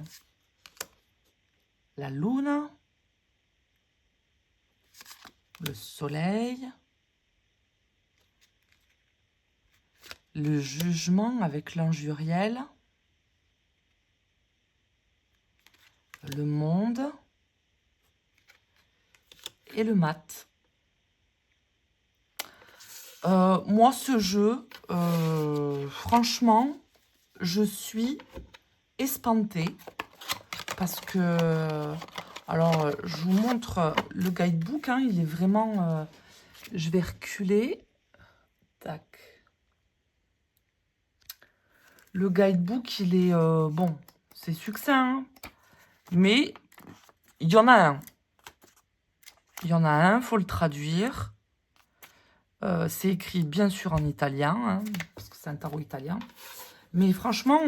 La lune. Le soleil. Le jugement avec l'ange Uriel. Le monde. Et le mat. Moi, ce jeu, franchement, je suis espantée. Parce que... Alors, je vous montre le guidebook. Hein, il est vraiment... je vais reculer. Tac. Le guidebook, il est... bon, c'est succinct. Hein, mais il y en a un. Il y en a un, il faut le traduire. C'est écrit bien sûr en italien, hein, parce que c'est un tarot italien. Mais franchement,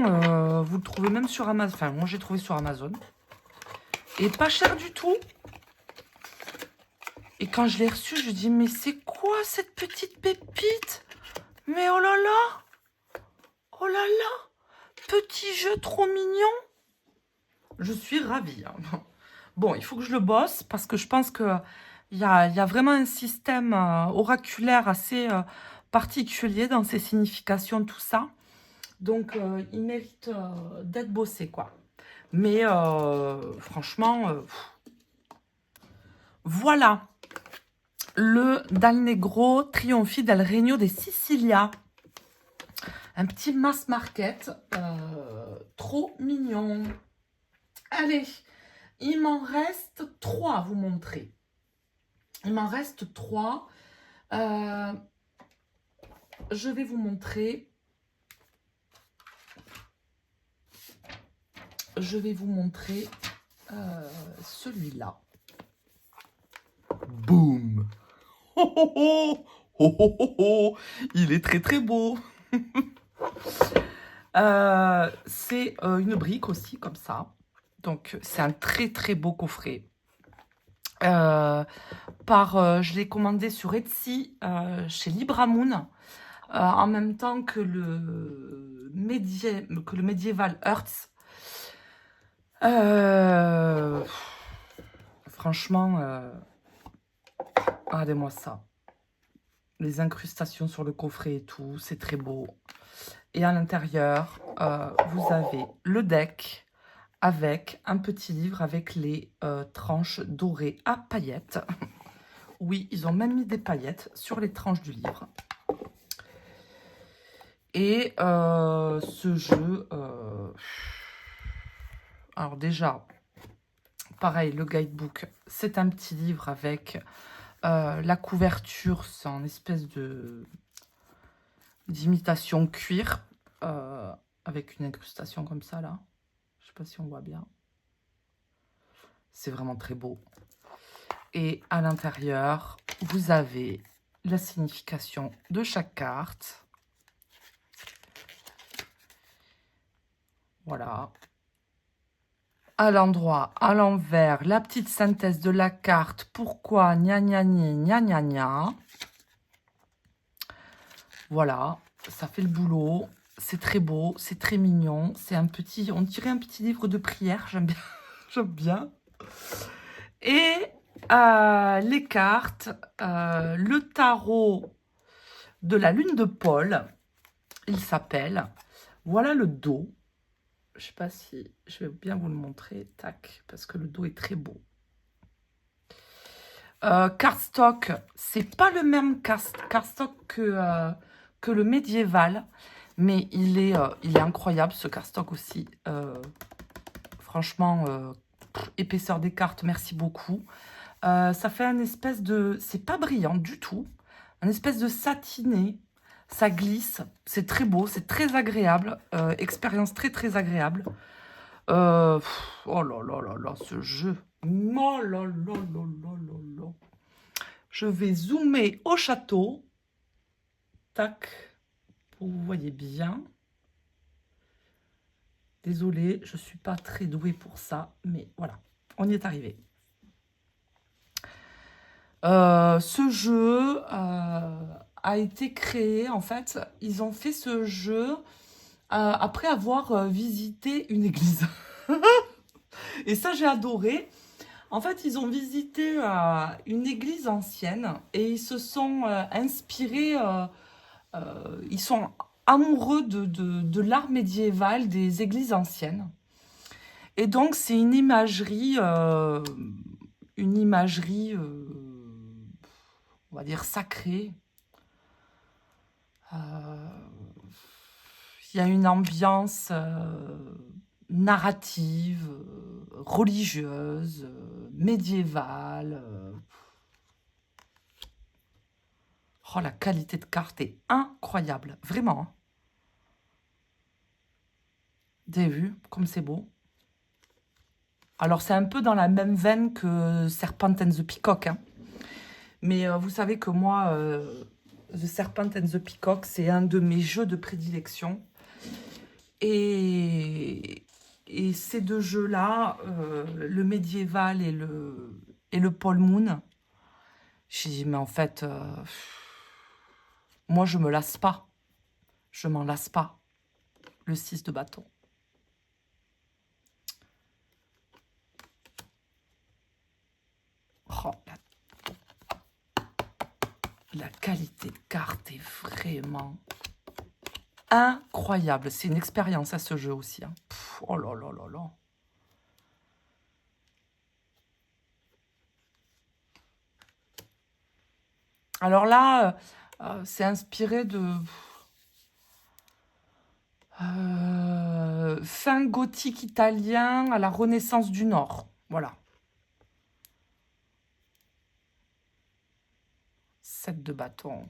vous le trouvez même sur Amazon. Enfin, moi j'ai trouvé sur Amazon. Et pas cher du tout. Et quand je l'ai reçu, je dis, mais c'est quoi cette petite pépite? Mais oh là là! Oh là là! Petit jeu trop mignon! Je suis ravie. Hein. Bon, il faut que je le bosse parce que je pense que il y a vraiment un système oraculaire assez particulier dans ses significations, tout ça. Donc, il mérite d'être bossé, quoi. Mais franchement, voilà. Le Dal Negro Trionfi del Regno de Sicilia. Un petit mass market. Trop mignon. Allez, il m'en reste 3 à vous montrer. Il m'en reste 3. Je vais vous montrer. Je vais vous montrer celui-là. Boum! Oh, oh, oh, oh, oh, oh, oh. Il est très très beau. C'est une brique aussi comme ça. Donc c'est un très très beau coffret. Je l'ai commandé sur Etsy chez Libramoon en même temps que le Medieval Earths. Franchement, regardez-moi ça. Les incrustations sur le coffret et tout, c'est très beau. Et à l'intérieur, vous avez le deck avec un petit livre avec les tranches dorées à paillettes. Oui, ils ont même mis des paillettes sur les tranches du livre. Et ce jeu... alors déjà, pareil, le guidebook, c'est un petit livre avec la couverture, c'est en espèce d'imitation cuir, avec une incrustation comme ça, là. Je sais pas si on voit bien. C'est vraiment très beau. Et à l'intérieur, vous avez la signification de chaque carte. Voilà. À l'endroit, à l'envers, la petite synthèse de la carte. Pourquoi gna gna gna gna gna gna. Voilà, ça fait le boulot. C'est très beau, c'est très mignon. C'est un petit, on dirait un petit livre de prière. J'aime bien. J'aime bien. Et les cartes, le tarot de la lune de Paul. Il s'appelle. Voilà le dos. Je sais pas si je vais bien vous le montrer. Tac, parce que le dos est très beau. Cardstock, c'est pas le même cardstock que le médiéval, mais il est incroyable ce cardstock aussi. Franchement, épaisseur des cartes, merci beaucoup. Ça fait un espèce de... C'est pas brillant du tout. Un espèce de satiné. Ça glisse. C'est très beau. C'est très agréable. Expérience très très agréable. Oh là là là là, ce jeu. Oh là là là là là là. Je vais zoomer au château. Tac. Pour que vous voyez bien. Désolée, je ne suis pas très douée pour ça. Mais voilà, on y est arrivé. Ce jeu a été créé, en fait, ils ont fait ce jeu après avoir visité une église. Et ça, j'ai adoré. En fait, ils ont visité une église ancienne et ils se sont inspirés, ils sont amoureux de l'art médiéval des églises anciennes. Et donc, c'est une imagerie, on va dire, sacrée. Il y a une ambiance narrative, religieuse, médiévale. Oh, la qualité de carte est incroyable, vraiment. Hein. Vous avez vu comme c'est beau? Alors, c'est un peu dans la même veine que Serpent and the Peacock. Hein. Mais vous savez que moi, The Serpent and the Peacock, c'est un de mes jeux de prédilection. Et ces deux jeux-là, le médiéval et le Paul Moon, j'ai dit, mais en fait, moi, je me lasse pas. Je m'en lasse pas. Le 6 de bâton. Oh, la qualité de carte est vraiment incroyable. C'est une expérience à ce jeu aussi. Hein. Oh là là là là. Alors là, c'est inspiré de fin gothique italien à la Renaissance du Nord. Voilà. 7 de bâton.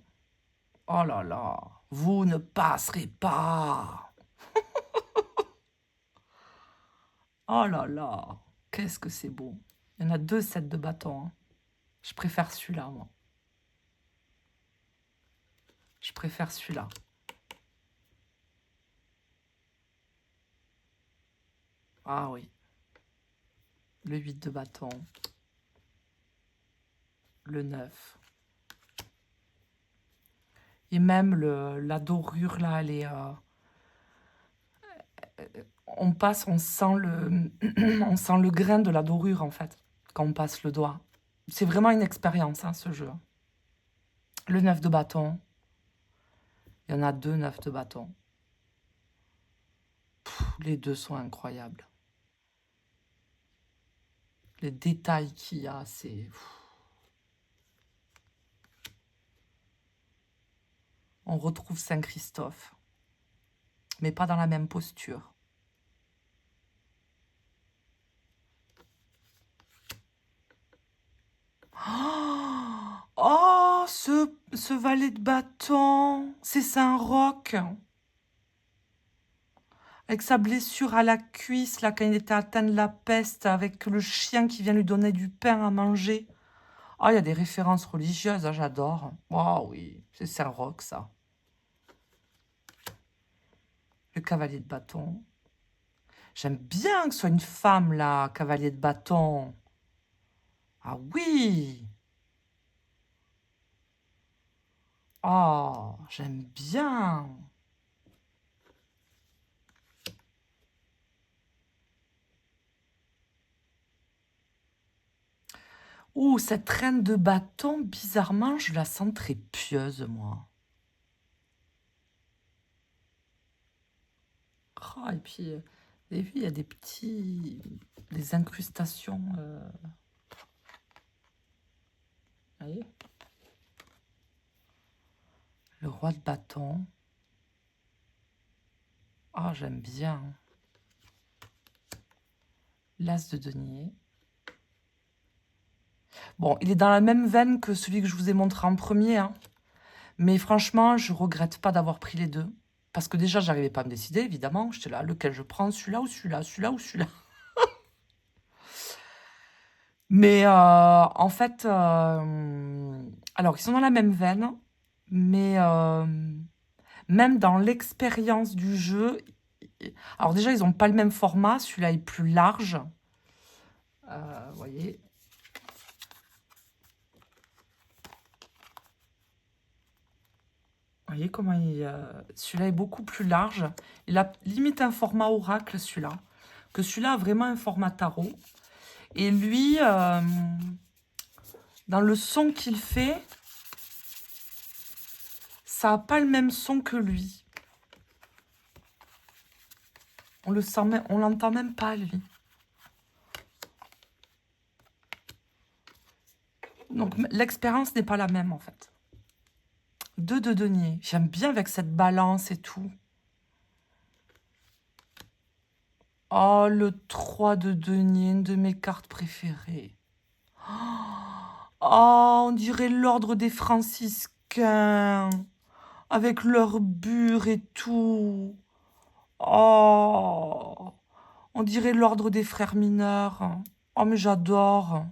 Oh là là. Vous ne passerez pas. Oh là là. Qu'est-ce que c'est beau. Il y en a 2 sets de bâton. Hein. Je préfère celui-là, moi. Je préfère celui-là. Ah oui. Le 8 de bâton. Le 9. Et même la dorure, là, elle est... on passe, on sent on sent le grain de la dorure, en fait, quand on passe le doigt. C'est vraiment une expérience, hein, ce jeu. Le 9 de bâton. Il y en a 2 9 de bâton. Les 2 sont incroyables. Les détails qu'il y a, c'est... On retrouve Saint-Christophe, mais pas dans la même posture. Oh, ce valet de bâton, c'est Saint-Roch. Avec sa blessure à la cuisse, là, quand il était atteint de la peste, avec le chien qui vient lui donner du pain à manger. Ah, il y a des références religieuses, hein, j'adore. Oh oui, c'est Saint-Roch, ça. Le cavalier de bâton. J'aime bien que ce soit une femme, là, cavalier de bâton. Ah oui. Oh, j'aime bien. Ouh, cette reine de bâton, bizarrement, je la sens très pieuse, moi. Oh, et puis, vous avez vu, il y a des incrustations. Vous voyez? Le roi de bâton. Ah, j'aime bien. L'as de denier. Bon, il est dans la même veine que celui que je vous ai montré en premier, hein. Mais franchement, je regrette pas d'avoir pris les deux. Parce que déjà, j'arrivais pas à me décider, évidemment. J'étais là, lequel je prends, celui-là ou celui-là, celui-là ou celui-là. Mais en fait, alors ils sont dans la même veine, mais même dans l'expérience du jeu, alors déjà, ils n'ont pas le même format. Celui-là est plus large. Vous voyez. Vous voyez comment celui-là est beaucoup plus large. Il a limite un format oracle, celui-là. Que celui-là a vraiment un format tarot. Et lui, dans le son qu'il fait, ça n'a pas le même son que lui. On le sent même, on l'entend même pas, lui. Donc, l'expérience n'est pas la même, en fait. 2 de denier. J'aime bien avec cette balance et tout. Oh, le 3 de denier, une de mes cartes préférées. Oh, on dirait l'ordre des franciscains. Avec leur bure et tout. Oh, on dirait l'ordre des frères mineurs. Oh, mais j'adore.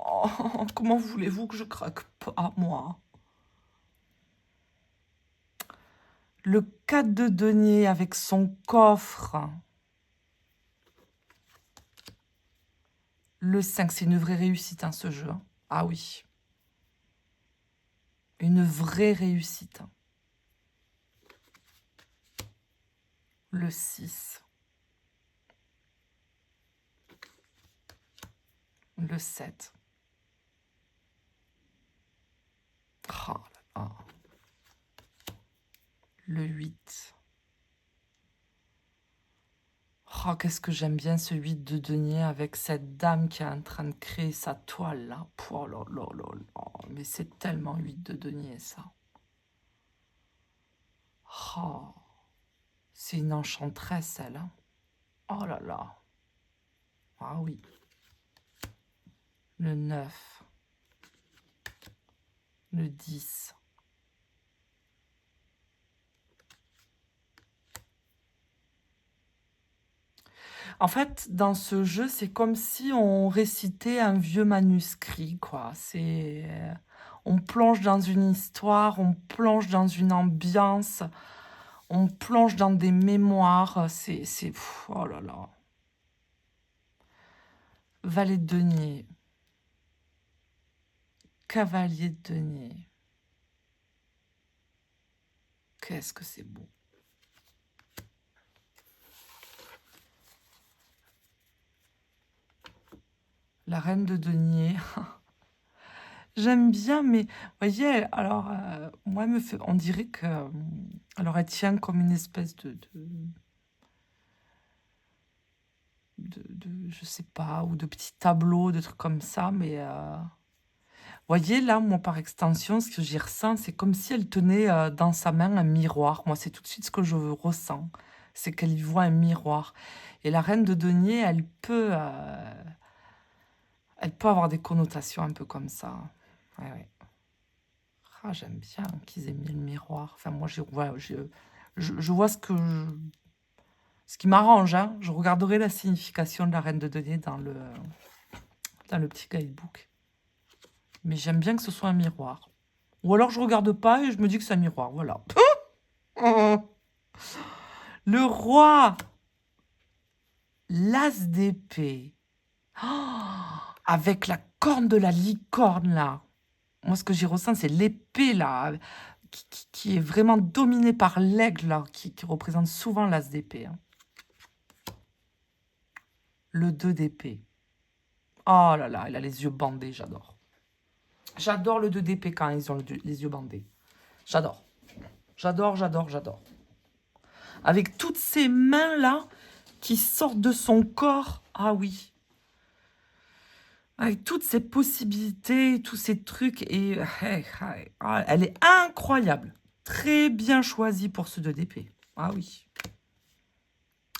Oh, comment voulez-vous que je craque pas, moi? Le 4 de denier avec son coffre. Le 5, c'est une vraie réussite, hein, ce jeu. Ah oui. Une vraie réussite. Le 6. Le 7. Oh là là. Le 8. Oh, qu'est-ce que j'aime bien ce 8 de denier avec cette dame qui est en train de créer sa toile là. Oh là là là là. Mais c'est tellement 8 de denier ça. Oh, c'est une enchanteresse elle. Hein. Oh là là. Ah oui. Le 9. Le 10. En fait, dans ce jeu, c'est comme si on récitait un vieux manuscrit, quoi. On plonge dans une histoire, on plonge dans une ambiance, on plonge dans des mémoires. Oh là là. Valet de denier. Cavalier de denier. Qu'est-ce que c'est beau. La reine de denier. J'aime bien, mais vous voyez, alors, moi, on dirait que... alors, elle tient comme une espèce je sais pas, ou de petits tableaux, de trucs comme ça, mais... vous voyez, là, moi, par extension, ce que j'y ressens, c'est comme si elle tenait dans sa main un miroir. Moi, c'est tout de suite ce que je ressens. C'est qu'elle y voit un miroir. Et la reine de denier, elle peut avoir des connotations un peu comme ça. Ouais, ouais. Ah, j'aime bien qu'ils aient mis le miroir. Enfin, moi, voilà, je vois ce qui m'arrange. Hein. Je regarderai la signification de la reine de denier dans le petit guidebook. Mais j'aime bien que ce soit un miroir. Ou alors je regarde pas et je me dis que c'est un miroir. Voilà. Le roi. L'as d'épée. Avec la corne de la licorne, là. Moi, ce que j'y ressens, c'est l'épée, là, qui est vraiment dominée par l'aigle, là, qui représente souvent l'as d'épée. Hein. Le 2 d'épée. Oh là là, il a les yeux bandés, j'adore. J'adore le 2 d'épée quand ils ont les yeux bandés. J'adore. J'adore, j'adore, j'adore. avec toutes ces mains-là qui sortent de son corps. Ah oui. Avec toutes ces possibilités, tous ces trucs. Et elle est incroyable. Très bien choisie pour ce 2 d'épée. Ah oui.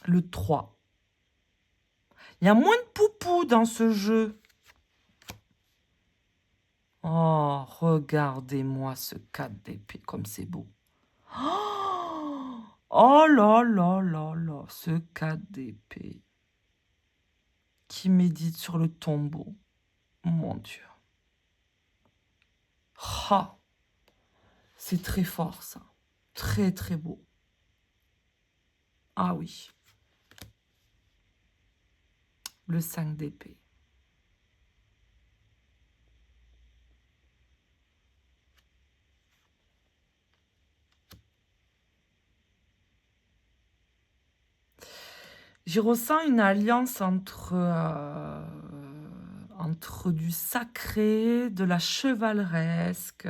Le 3. Il y a moins de poupou dans ce jeu. Oh, regardez-moi ce 4 d'épée, comme c'est beau. Oh là là là là, ce 4 d'épée qui médite sur le tombeau. Mon Dieu. Ah, c'est très fort ça. Très très beau. Ah oui. Le 5 d'épée. J'y ressens une alliance entre du sacré, de la chevaleresque,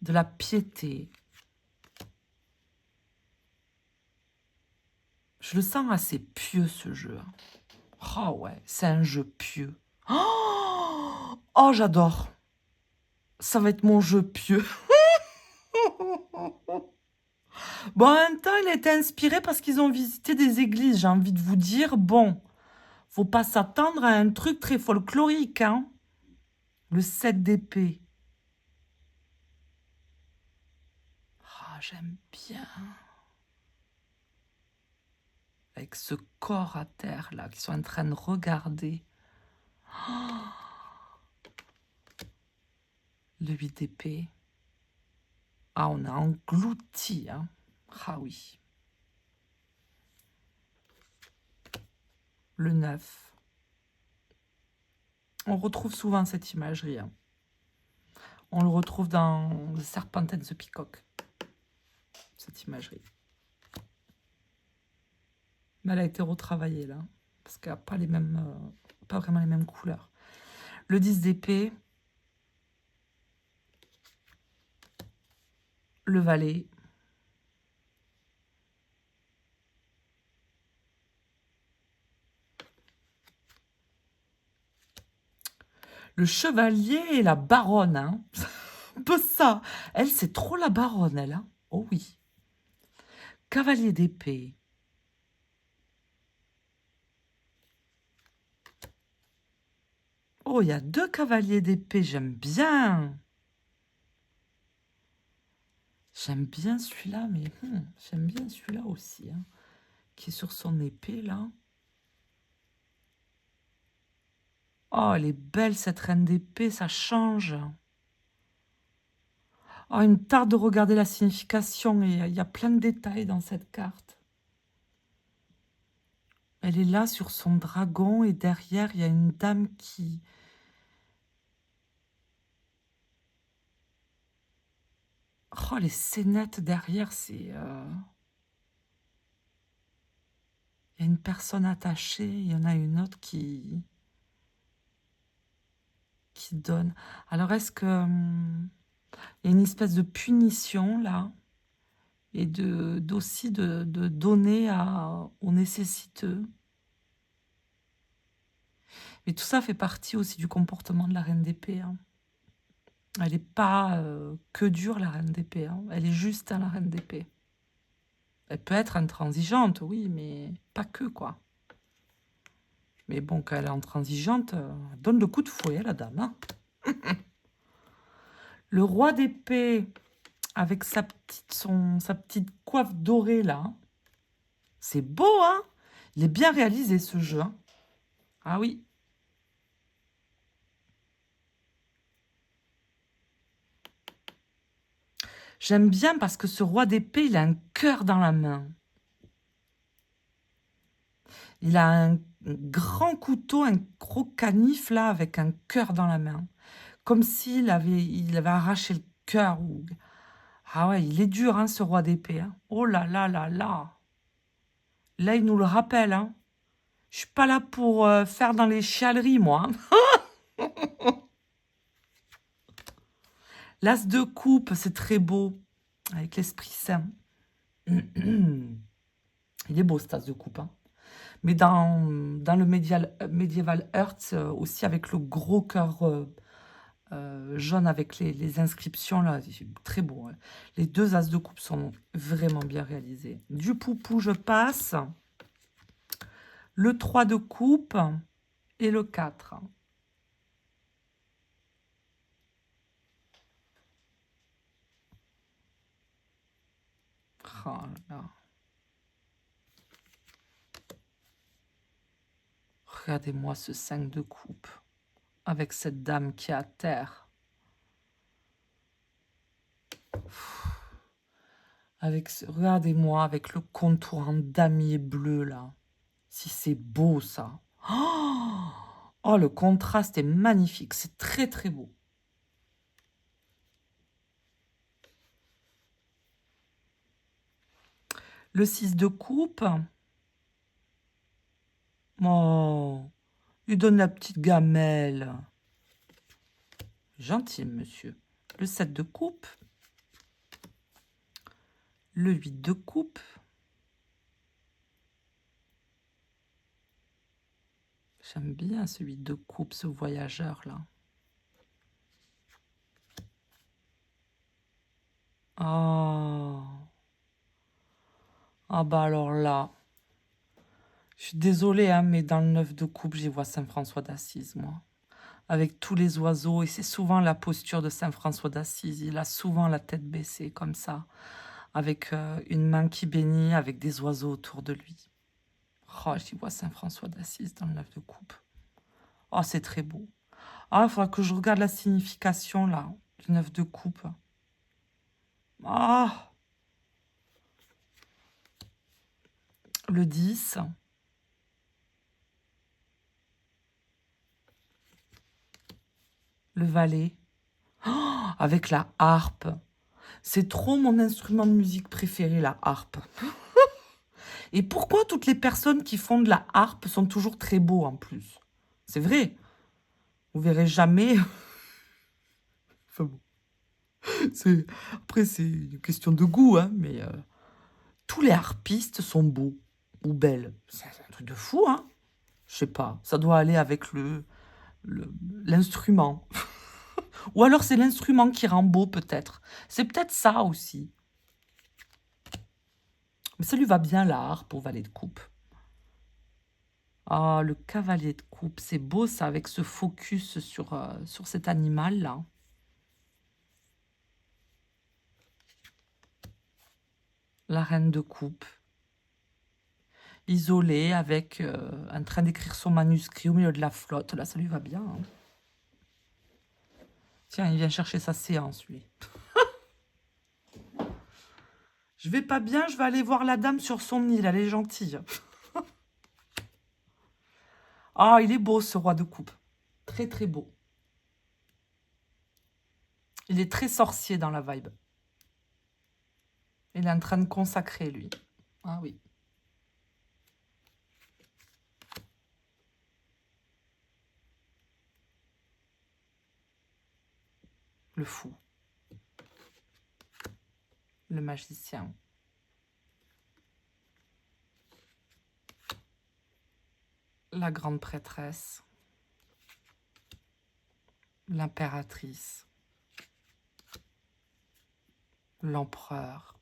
de la piété. Je le sens assez pieux, ce jeu. Oh ouais, c'est un jeu pieux. Oh, j'adore. Ça va être mon jeu pieux. Bon, en même temps, il a été inspiré parce qu'ils ont visité des églises. J'ai envie de vous dire, bon, faut pas s'attendre à un truc très folklorique, hein. Le 7 d'épée. Ah, j'aime bien. Avec ce corps à terre, là, qui sont en train de regarder. Le 8 d'épée. Ah, on a englouti, hein. Ah oui. Le 9. On retrouve souvent cette imagerie, hein. On le retrouve dans The Serpent and the Peacock. Cette imagerie. Mais elle a été retravaillée, là. Parce qu'elle n'a pas les mêmes... pas vraiment les mêmes couleurs. Le 10 d'épée. Le valet. Le chevalier et la baronne, hein. Un peu ça. Elle, c'est trop la baronne, elle, hein. Oh oui. Cavalier d'épée. Oh, il y a 2 cavaliers d'épée, j'aime bien. J'aime bien celui-là, mais j'aime bien celui-là aussi, hein, qui est sur son épée, là. Oh, elle est belle, cette reine d'épée, ça change. Oh, il me tarde de regarder la signification, et il y a plein de détails dans cette carte. Elle est là sur son dragon, et derrière, il y a une dame qui... Oh, les scénettes derrière, c'est... Il y a une personne attachée, il y en a une autre qui donne. Alors, est-ce que... il y a une espèce de punition, là, et aussi de donner aux nécessiteux. Mais tout ça fait partie aussi du comportement de la reine d'épée, hein. Elle n'est pas que dure, la reine d'épée, hein. Elle est juste, hein, la reine d'épée. Elle peut être intransigeante, oui, mais pas que, quoi. Mais bon, quand elle est intransigeante, elle donne le coup de fouet, la dame, hein. Le roi d'épée, avec sa petite coiffe dorée, là. C'est beau, hein. Il est bien réalisé, ce jeu, hein. Ah oui. J'aime bien parce que ce roi d'épée, il a un cœur dans la main. Il a un grand couteau, un gros canif, là, avec un cœur dans la main. Comme s'il avait arraché le cœur. Ah ouais, il est dur, hein, ce roi d'épée, hein. Oh là là là là. Là, il nous le rappelle, hein. Je suis pas là pour faire dans les chialeries, moi, hein. L'as de coupe, c'est très beau. avec l'Esprit Saint. Il est beau, ce tas de coupe. Hein. Mais dans le Medieval Earth, aussi avec le gros cœur jaune avec les inscriptions, là, c'est très beau. Hein. Les deux as de coupe sont vraiment bien réalisés. Du poupou, je passe. Le 3 de coupe et le 4. Oh là. Regardez-moi ce 5 de coupe avec cette dame qui est à terre. Regardez-moi avec le contour en damier bleu là. Si c'est beau ça. Oh, le contraste est magnifique. C'est très très beau. Le 6 de coupe. Oh, il donne la petite gamelle. Gentil, monsieur. Le 7 de coupe. Le 8 de coupe. J'aime bien ce 8 de coupe, ce voyageur-là. Oh. Ah bah alors là, je suis désolée, hein, mais dans le 9 de coupe, j'y vois Saint François d'Assise, moi. Avec tous les oiseaux, et c'est souvent la posture de Saint François d'Assise. Il a souvent la tête baissée, comme ça, avec une main qui bénit, avec des oiseaux autour de lui. Oh, j'y vois Saint François d'Assise dans le 9 de coupe. Oh, c'est très beau. Ah, il faudra que je regarde la signification, là, du 9 de coupe. Ah, le 10. Le valet. Oh, avec la harpe. C'est trop mon instrument de musique préféré, la harpe. Et pourquoi toutes les personnes qui font de la harpe sont toujours très beaux en plus? C'est vrai. Vous verrez jamais. Enfin bon. Après, c'est une question de goût, hein, mais tous les harpistes sont beaux ou belles. C'est un truc de fou, hein. Je sais pas. Ça doit aller avec l'instrument. Ou alors c'est l'instrument qui rend beau, peut-être. C'est peut-être ça aussi. Mais ça lui va bien, la harpe au valet de coupe. Ah, le cavalier de coupe, c'est beau ça, avec ce focus sur cet animal-là. La reine de coupe, isolée, avec en train d'écrire son manuscrit au milieu de la flotte. Là, ça lui va bien. Hein. Tiens, il vient chercher sa séance, lui. Je vais pas bien, je vais aller voir la dame sur son île, elle est gentille. Ah, il est beau, ce roi de coupe. Très, très beau. Il est très sorcier dans la vibe. Il est en train de consacrer, lui. Ah oui. Le fou. Le magicien. La grande prêtresse. L'impératrice. L'empereur.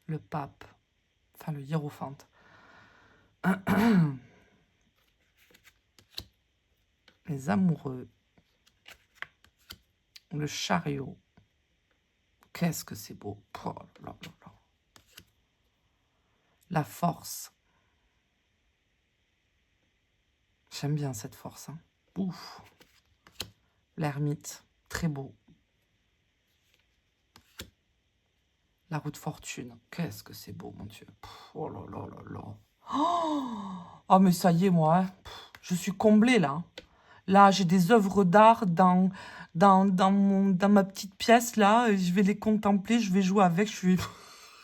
Le pape. Enfin, le hiérophante. Les amoureux. Le chariot. Qu'est-ce que c'est beau. Oh là là là. La force. J'aime bien cette force. Hein. Ouf. L'ermite. Très beau. La roue de fortune. Qu'est-ce que c'est beau, mon Dieu. Oh là là là là. Oh, mais ça y est, moi. Hein. Je suis comblée, là. Là, j'ai des œuvres d'art dans ma petite pièce, là. Je vais les contempler, je vais jouer avec. Je suis...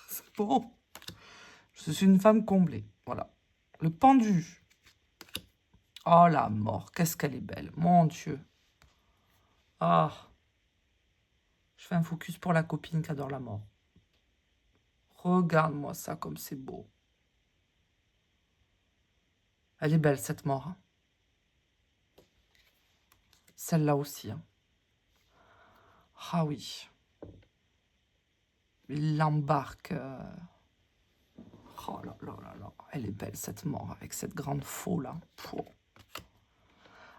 c'est bon. Je suis une femme comblée. Voilà. Le pendu. Oh, la mort. Qu'est-ce qu'elle est belle. Mon Dieu. Ah. Je fais un focus pour la copine qui adore la mort. Regarde-moi ça comme c'est beau. Elle est belle cette mort. Hein. Celle-là aussi. Hein. Ah oui. Il l'embarque. Oh là là là là. Elle est belle cette mort avec cette grande faux là. Pouh.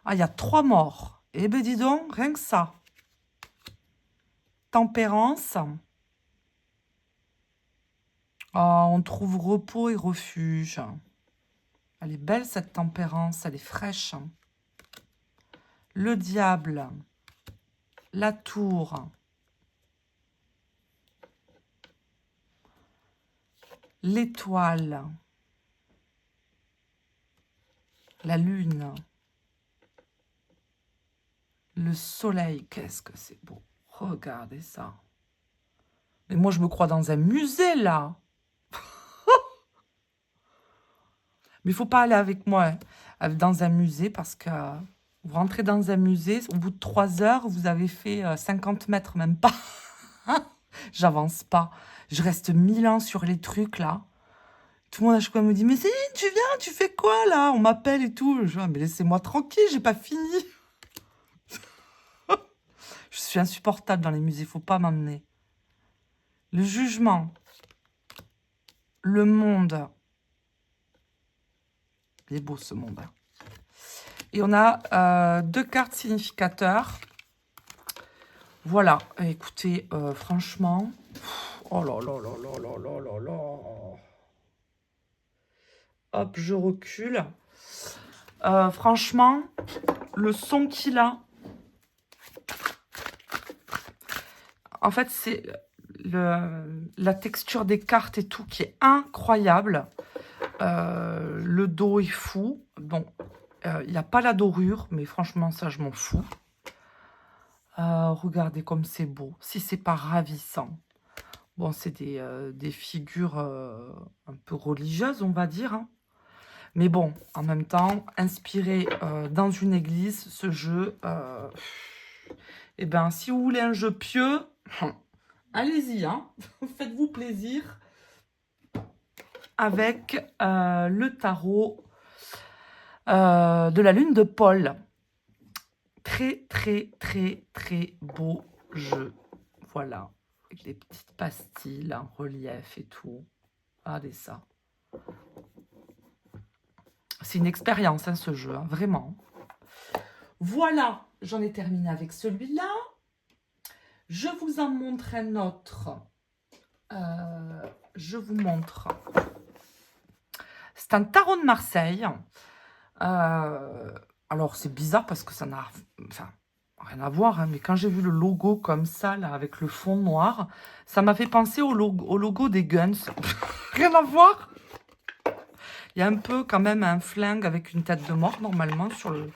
Ah, il y a 3 morts. Eh ben dis donc, rien que ça. Tempérance. Oh, on trouve repos et refuge. Elle est belle cette tempérance, elle est fraîche. Le diable. La tour. L'étoile. La lune. Le soleil. Qu'est-ce que c'est beau. Regardez ça. Mais moi, je me crois dans un musée, là. Mais il ne faut pas aller avec moi dans un musée parce que vous rentrez dans un musée, au bout de 3 heures, vous avez fait 50 mètres, même pas. J'avance pas. Je reste 1000 ans sur les trucs, là. Tout le monde à chaque fois me dit, mais Céline, tu viens, tu fais quoi, là? On m'appelle et tout. Je dis, mais laissez-moi tranquille, j'ai pas fini. Je suis insupportable dans les musées, faut pas m'emmener. Le jugement. Le monde. Il est beau, ce monde. Et on a 2 cartes significateurs. Voilà, écoutez, franchement... Oh là là là là là là là là. Hop, je recule. Franchement, le son qu'il a... En fait, c'est la texture des cartes et tout qui est incroyable. Le dos est fou. Bon, il n'y a pas la dorure, mais franchement, ça, je m'en fous. Regardez comme c'est beau. Si c'est pas ravissant. Bon, c'est des figures un peu religieuses, on va dire. Hein. Mais bon, en même temps, inspiré dans une église, ce jeu... eh bien, si vous voulez un jeu pieux, allez-y, hein. Faites-vous plaisir avec le tarot de la lune de Paul. Très, très, très, très beau jeu. Voilà. Avec des petites pastilles en relief et tout. Regardez ça. C'est une expérience, hein, ce jeu, hein, vraiment. Voilà, j'en ai terminé avec celui-là. Je vous en montre un autre. Je vous montre. C'est un tarot de Marseille. Alors, c'est bizarre parce que ça n'a rien à voir. Hein, mais quand j'ai vu le logo comme ça, là, avec le fond noir, ça m'a fait penser au logo des Guns. Rien à voir. Il y a un peu quand même un flingue avec une tête de mort, normalement, sur le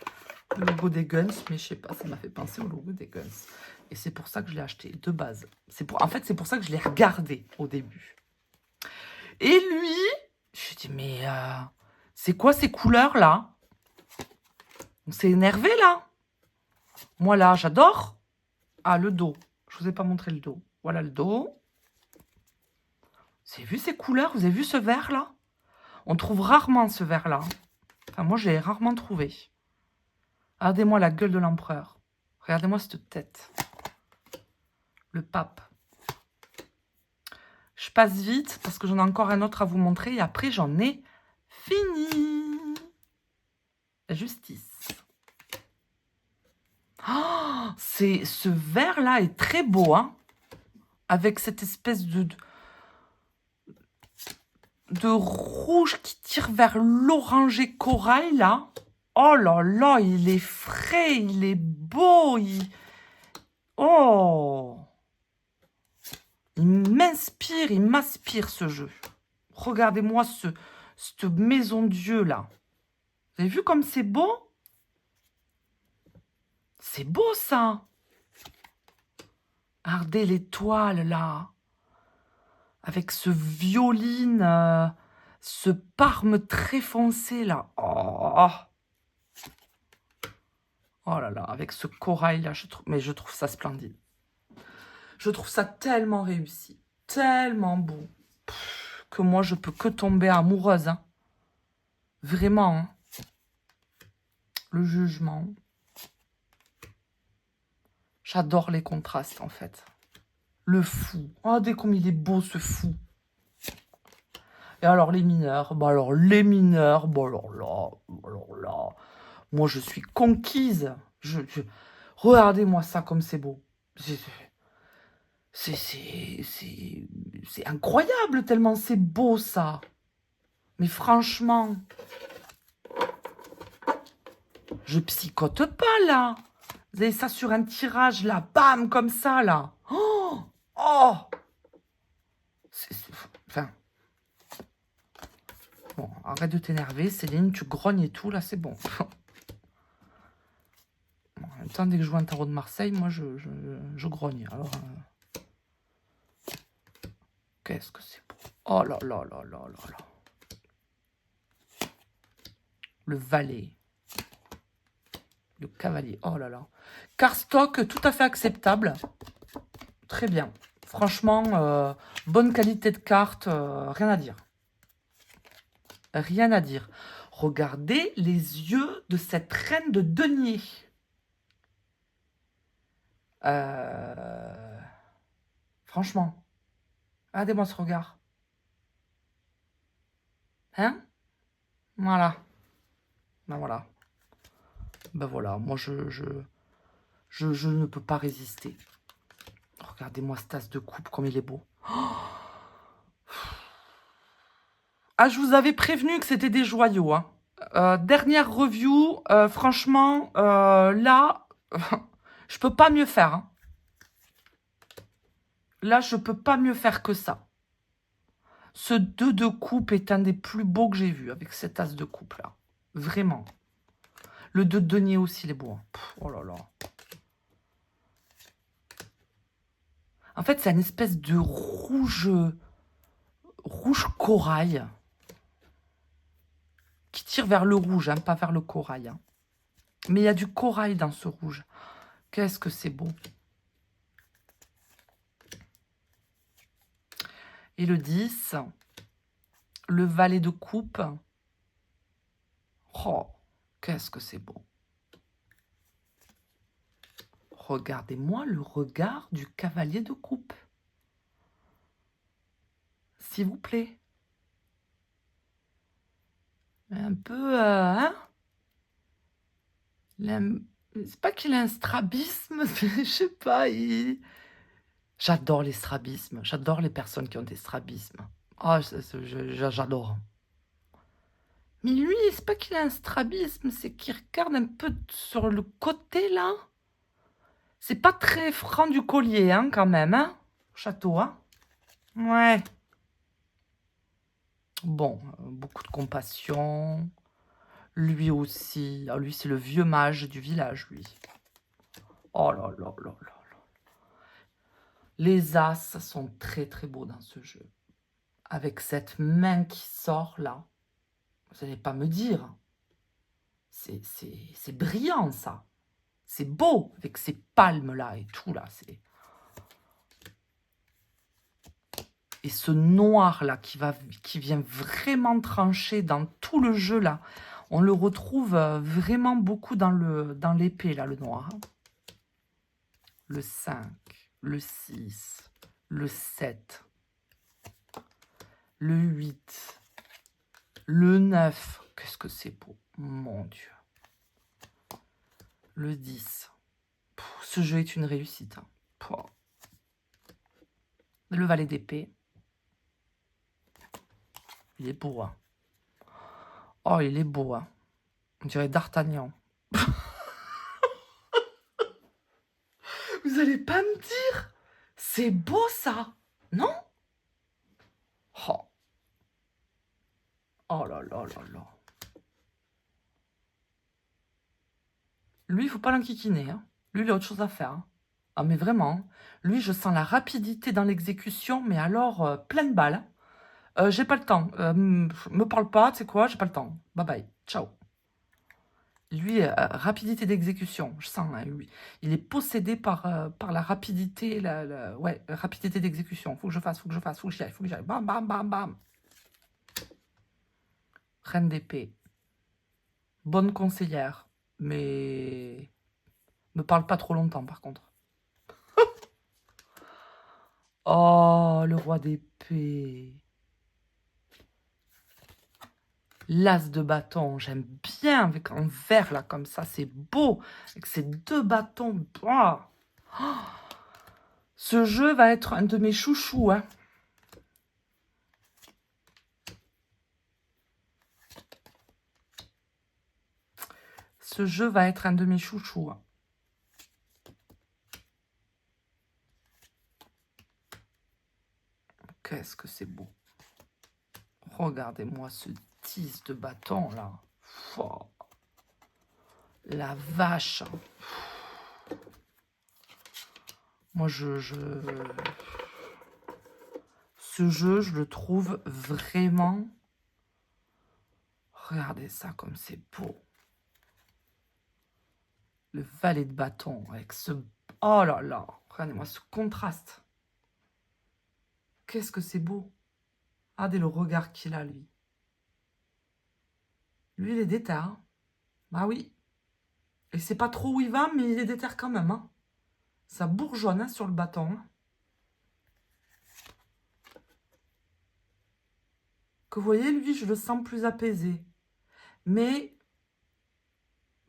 logo des Guns. Mais je sais pas, ça m'a fait penser au logo des Guns. Et c'est pour ça que je l'ai acheté, de base. En fait, c'est pour ça que je l'ai regardé au début. Et lui, je dis, mais c'est quoi ces couleurs-là? On s'est énervé, là. Moi, là, j'adore. Ah, le dos. Je vous ai pas montré le dos. Voilà le dos. Vous avez vu ces couleurs? Vous avez vu ce vert-là? On trouve rarement ce vert-là. Enfin, moi, je l'ai rarement trouvé. Regardez-moi la gueule de l'empereur. Regardez-moi cette tête. Le pape. Je passe vite parce que j'en ai encore un autre à vous montrer. Et après, j'en ai fini. La justice. Oh, ce vert-là est très beau. Hein, avec cette espèce de rouge qui tire vers l'orangé corail, là. Oh là là, il est frais, il est beau. Oh, il m'inspire ce jeu. Regardez-moi cette maison Dieu, là. Vous avez vu comme c'est beau? C'est beau, ça. Regardez l'étoile, là. Avec ce violine, ce parme très foncé, là. Oh, oh là là, avec ce corail, là, je trouve ça splendide. Je trouve ça tellement réussi, tellement beau, que moi, je peux que tomber amoureuse. Hein. Vraiment. Hein. Le jugement. J'adore les contrastes, en fait. Le fou. Oh, dès comme il est beau, ce fou. Et alors, les mineurs. Bah alors, les mineurs. Bah alors là. Alors là. Moi, je suis conquise. Regardez-moi ça comme c'est beau. C'est incroyable tellement c'est beau, ça. Mais franchement, je psychote pas, là. Vous avez ça sur un tirage, là. Bam, comme ça, là. Oh, oh. Enfin. Bon, arrête de t'énerver, Céline. Tu grognes et tout, là, c'est bon. En même temps, dès que je joue un tarot de Marseille, moi, je grogne. Alors, qu'est-ce que c'est beau. Oh là là là là là là. Le valet. Le cavalier. Oh là là. Cardstock, tout à fait acceptable. Très bien. Franchement, bonne qualité de carte. Rien à dire. Rien à dire. Regardez les yeux de cette reine de denier. Franchement. Regardez-moi ce regard. Hein? Voilà. Ben voilà. Ben voilà. Moi, je ne peux pas résister. Regardez-moi ce tas de coupe, comme il est beau. Ah, je vous avais prévenu que c'était des joyaux. Hein. Dernière review. Franchement, là, je peux pas mieux faire. Hein. Là, je peux pas mieux faire que ça. Ce 2 de coupe est un des plus beaux que j'ai vu avec cet as de coupe là. Vraiment. Le 2 de denier aussi, il est beau. Hein. Pff, oh là là. En fait, c'est une espèce de rouge corail qui tire vers le rouge, hein, pas vers le corail. Hein. Mais il y a du corail dans ce rouge. Qu'est-ce que c'est beau. Et le 10, le valet de coupe. Oh, qu'est-ce que c'est beau. Regardez-moi le regard du cavalier de coupe. S'il vous plaît. Un peu, hein? C'est pas qu'il a un strabisme, je sais pas. J'adore les strabismes. J'adore les personnes qui ont des strabismes. Oh, j'adore. Mais lui, c'est pas qu'il a un strabisme, c'est qu'il regarde un peu sur le côté, là. C'est pas très franc du collier, hein, quand même, hein, château, hein. Ouais. Bon, beaucoup de compassion. Lui aussi. Ah, lui, c'est le vieux mage du village, lui. Oh là là là là là. Les as sont très très beaux dans ce jeu. Avec cette main qui sort, là. Vous n'allez pas me dire. C'est brillant, ça. C'est beau, avec ces palmes-là et tout, là. Et ce noir-là qui vient vraiment trancher dans tout le jeu, là. On le retrouve vraiment beaucoup dans l'épée, là, le noir. Le 5, le 6, le 7, le 8, le 9. Qu'est-ce que c'est beau, mon Dieu. Le 10. Ce jeu est une réussite. Hein. Le valet d'épée. Il est beau, hein. Oh, il est beau, hein. On dirait D'Artagnan. Vous allez pas me dire? C'est beau, ça, non? Oh. Oh là là là là. Lui, il faut pas l'enquiquiner. Hein. Lui, il a autre chose à faire. Hein. Ah, mais vraiment. Lui, je sens la rapidité dans l'exécution, mais alors, pleine balle. J'ai pas le temps. Me parle pas, tu sais quoi, j'ai pas le temps. Bye bye. Ciao. Lui, rapidité d'exécution, je sens, hein, lui. Il est possédé par la rapidité, ouais, rapidité d'exécution. Faut que je fasse, faut que je fasse, faut que j'y aille, faut que j'y aille. Bam, bam, bam, bam. Reine d'épée. Bonne conseillère, mais me parle pas trop longtemps, par contre. Oh, le roi d'épée. L'as de bâton, j'aime bien avec un vert là comme ça, c'est beau. Avec ces deux bâtons. Oh. Oh. Ce jeu va être un de mes chouchous. Hein. Ce jeu va être un de mes chouchous. Hein. Qu'est-ce que c'est beau. Regardez-moi ce 10 de bâton là. Oh. La vache. Moi, ce jeu, je le trouve vraiment... Regardez ça comme c'est beau. Le valet de bâton avec ce... Oh là là. Regardez-moi ce contraste. Qu'est-ce que c'est beau. Regardez le regard qu'il a, lui. Lui, il est déter. Hein. Bah oui. Et c'est pas trop où il va, mais il est déter quand même. Hein. Ça bourgeonne hein, sur le bâton. Hein. Que vous voyez, lui, je le sens plus apaisé. Mais,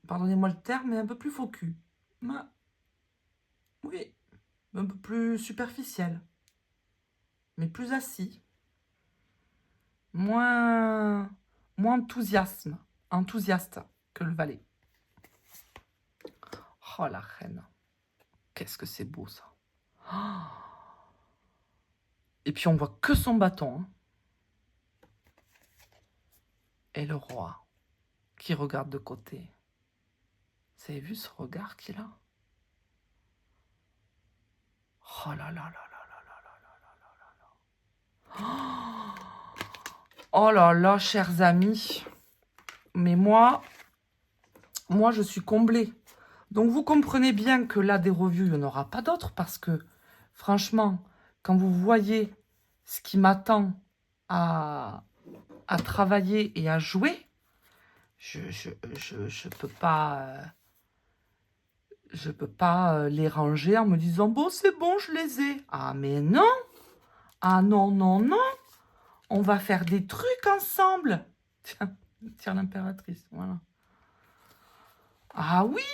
pardonnez-moi le terme, mais un peu plus faux cul. Bah, oui, un peu plus superficiel. Mais plus assis. Moins enthousiaste que le valet. Oh, la reine. Qu'est-ce que c'est beau, ça. Oh. Et puis, on voit que son bâton. Hein. Et le roi qui regarde de côté. Vous avez vu ce regard qu'il a? Oh là là là là là là là là là là là. Oh là là, chers amis. Mais moi, je suis comblée. Donc, vous comprenez bien que là, des reviews, il n'y en aura pas d'autres parce que, franchement, quand vous voyez ce qui m'attend à travailler et à jouer, je peux pas... je peux pas les ranger en me disant « Bon, c'est bon, je les ai. » Ah, mais non. Ah non, non, non. On va faire des trucs ensemble. Tiens l'impératrice, voilà. Ah oui.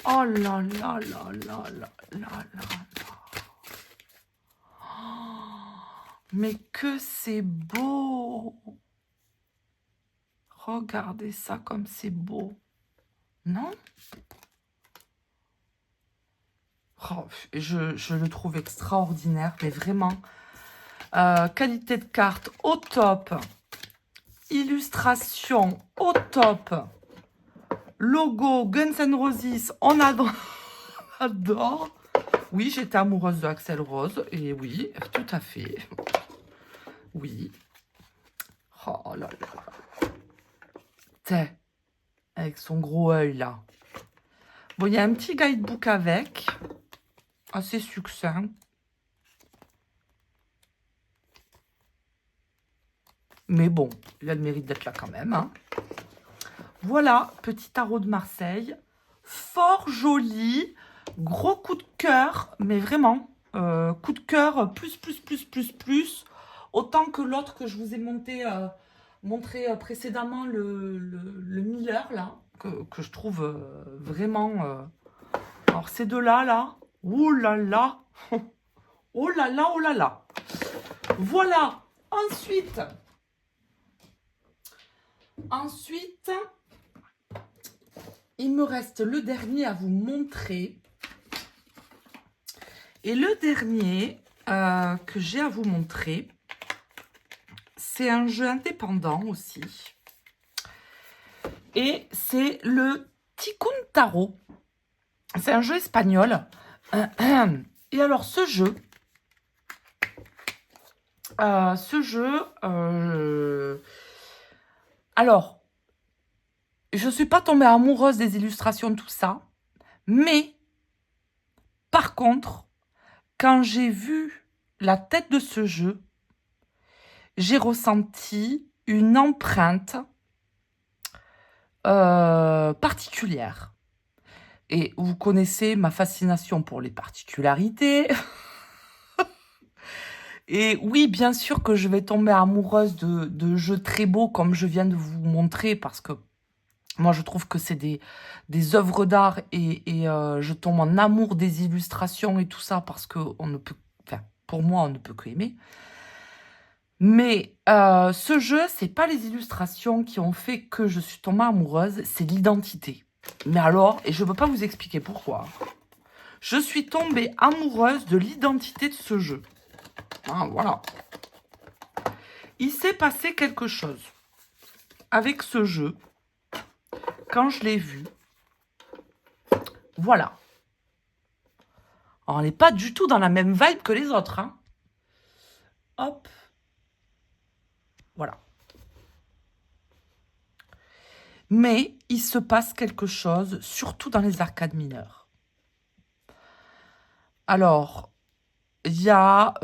Oh là là là là là là là là. Oh, mais que c'est beau. Regardez ça comme c'est beau. Non? Oh, je le trouve extraordinaire, mais vraiment. Qualité de carte au top. Illustration au top. Logo Guns N' Roses, on adore. On adore. Oui, j'étais amoureuse de Axl Rose. Et oui, tout à fait. Oui. Oh là là. T'es. Avec son gros œil là. Bon, il y a un petit guidebook avec. Assez succinct. Mais bon, il a le mérite d'être là quand même. Hein. Voilà, petit tarot de Marseille. Fort joli. Gros coup de cœur. Mais vraiment, coup de cœur plus. Autant que l'autre que je vous ai montré précédemment, le Miller, là. Que je trouve vraiment... Alors, ces deux-là, là. Oh là là. Oh là là, oh là là. Voilà. Ensuite, il me reste le dernier à vous montrer. Et le dernier que j'ai à vous montrer, c'est un jeu indépendant aussi. Et c'est le Tikkun Tarot. C'est un jeu espagnol. Et alors, ce jeu, Alors, je ne suis pas tombée amoureuse des illustrations, tout ça. Mais, par contre, quand j'ai vu la tête de ce jeu, j'ai ressenti une empreinte particulière. Et vous connaissez ma fascination pour les particularités. Et oui, bien sûr que je vais tomber amoureuse de jeux très beaux comme je viens de vous montrer, parce que moi je trouve que c'est des œuvres d'art et je tombe en amour des illustrations et tout ça, parce que on ne peut, enfin, pour moi on ne peut que aimer. Mais ce jeu, c'est pas les illustrations qui ont fait que je suis tombée amoureuse, c'est l'identité. Mais alors, et je ne peux pas vous expliquer pourquoi, je suis tombée amoureuse de l'identité de ce jeu. Ah, voilà. Il s'est passé quelque chose avec ce jeu quand je l'ai vu. Voilà. Alors, on n'est pas du tout dans la même vibe que les autres. Hein. Hop. Voilà. Mais il se passe quelque chose, surtout dans les arcades mineures. Alors, il y a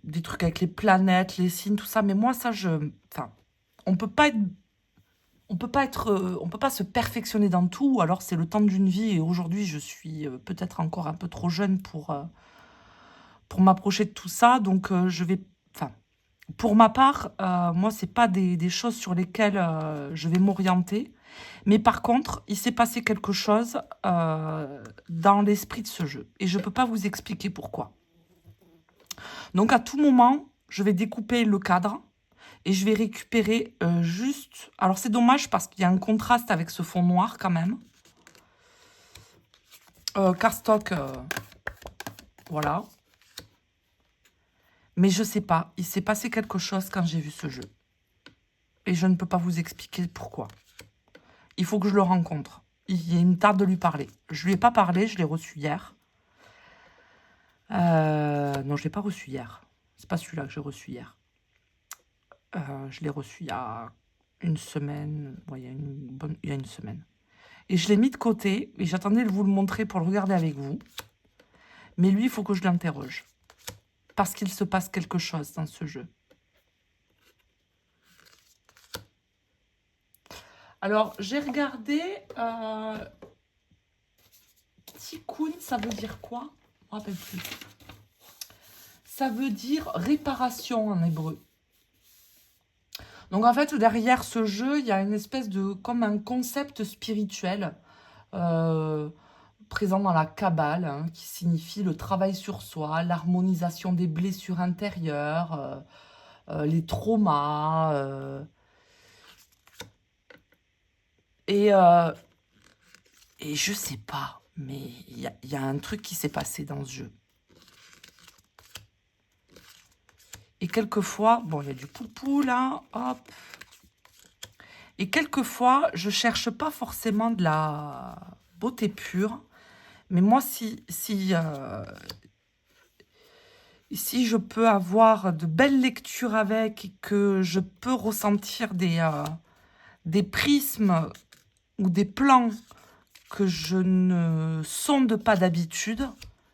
des trucs avec les planètes, les signes, tout ça. Mais moi, ça, enfin, on peut pas se perfectionner dans tout. Alors, c'est le temps d'une vie. Et aujourd'hui, je suis peut-être encore un peu trop jeune pour m'approcher de tout ça. Donc, enfin, pour ma part, moi, c'est pas des choses sur lesquelles je vais m'orienter. Mais par contre, il s'est passé quelque chose dans l'esprit de ce jeu. Et je peux pas vous expliquer pourquoi. Donc, à tout moment, je vais découper le cadre et je vais récupérer juste... Alors, c'est dommage parce qu'il y a un contraste avec ce fond noir quand même. Cardstock, voilà. Mais je sais pas, il s'est passé quelque chose quand j'ai vu ce jeu. Et je ne peux pas vous expliquer pourquoi. Il faut que je le rencontre. Il me tarde de lui parler. Je lui ai pas parlé, je l'ai reçu hier. Non, je l'ai pas reçu hier. C'est pas celui-là que j'ai reçu hier. Je l'ai reçu il y a une semaine. Ouais, il y a une semaine. Et je l'ai mis de côté. Et j'attendais de vous le montrer pour le regarder avec vous. Mais lui, il faut que je l'interroge. Parce qu'il se passe quelque chose dans ce jeu. Alors, j'ai regardé... Tikkun, ça veut dire quoi? Je ne me rappelle plus. Ça veut dire réparation en hébreu. Donc en fait, derrière ce jeu, il y a une espèce de... comme un concept spirituel présent dans la Kabbale, hein, qui signifie le travail sur soi, l'harmonisation des blessures intérieures, les traumas. Et je sais pas, mais il y a un truc qui s'est passé dans ce jeu. Et quelquefois, bon, il y a du poupou là, hop. Et quelquefois, je cherche pas forcément de la beauté pure. Mais moi, si je peux avoir de belles lectures avec, et que je peux ressentir des prismes ou des plans que je ne sonde pas d'habitude,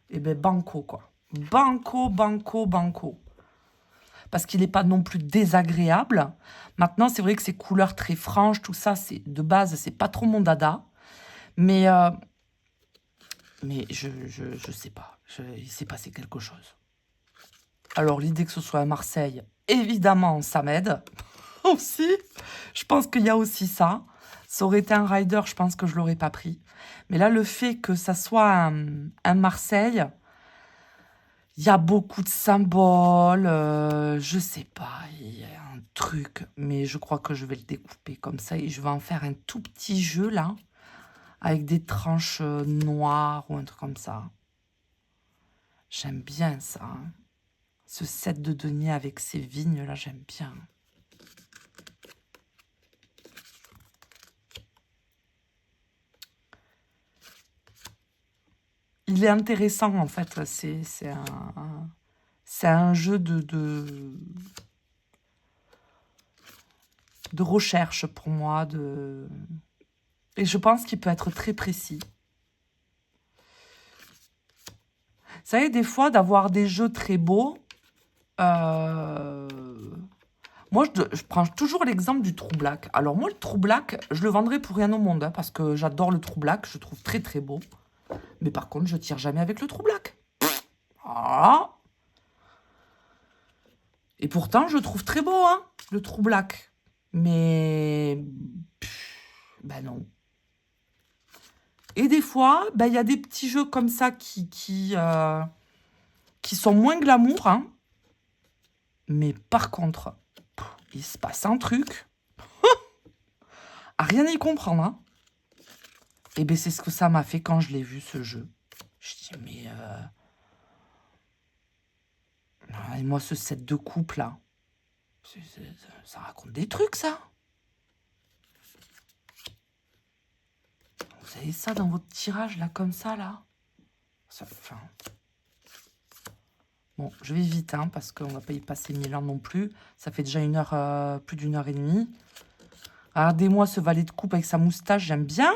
eh ben banco, quoi. Banco, banco, banco. Parce qu'il n'est pas non plus désagréable. Maintenant, c'est vrai que ces couleurs très franches, tout ça, de base, c'est pas trop mon dada. Mais je sais pas. Il s'est passé quelque chose. Alors, l'idée que ce soit à Marseille, évidemment, ça m'aide aussi. Je pense qu'il y a aussi ça. Ça aurait été un rider, je pense que je ne l'aurais pas pris. Mais là, le fait que ça soit un Marseille, il y a beaucoup de symboles. Je sais pas, il y a un truc. Mais je crois que je vais le découper comme ça et je vais en faire un tout petit jeu, là, avec des tranches noires ou un truc comme ça. J'aime bien ça, hein. Ce set de denier avec ces vignes, là, j'aime bien. Il est intéressant, en fait. C'est un jeu de... de recherche pour moi. Et je pense qu'il peut être très précis. Vous savez, des fois, d'avoir des jeux très beaux... Moi, je prends toujours l'exemple du True Black. Alors moi, le True Black, je le vendrai pour rien au monde, hein, parce que j'adore le True Black, je le trouve très très beau. Mais par contre, je tire jamais avec le True Black. Voilà. Et pourtant, je le trouve très beau, hein, le True Black. Mais... ben non. Et des fois, ben, y a des petits jeux comme ça qui sont moins glamour, hein. Mais par contre, il se passe un truc... à rien y comprendre, hein. Et bien, c'est ce que ça m'a fait quand je l'ai vu, ce jeu. Je dis, mais... et moi, ce set de coupe, là, ça raconte des trucs, ça. Vous avez ça dans votre tirage, là, comme ça, là. Enfin... Bon, je vais vite, hein, parce qu'on ne va pas y passer 1000 ans non plus. Ça fait déjà plus d'une heure et demie. Regardez-moi ce valet de coupe avec sa moustache, j'aime bien.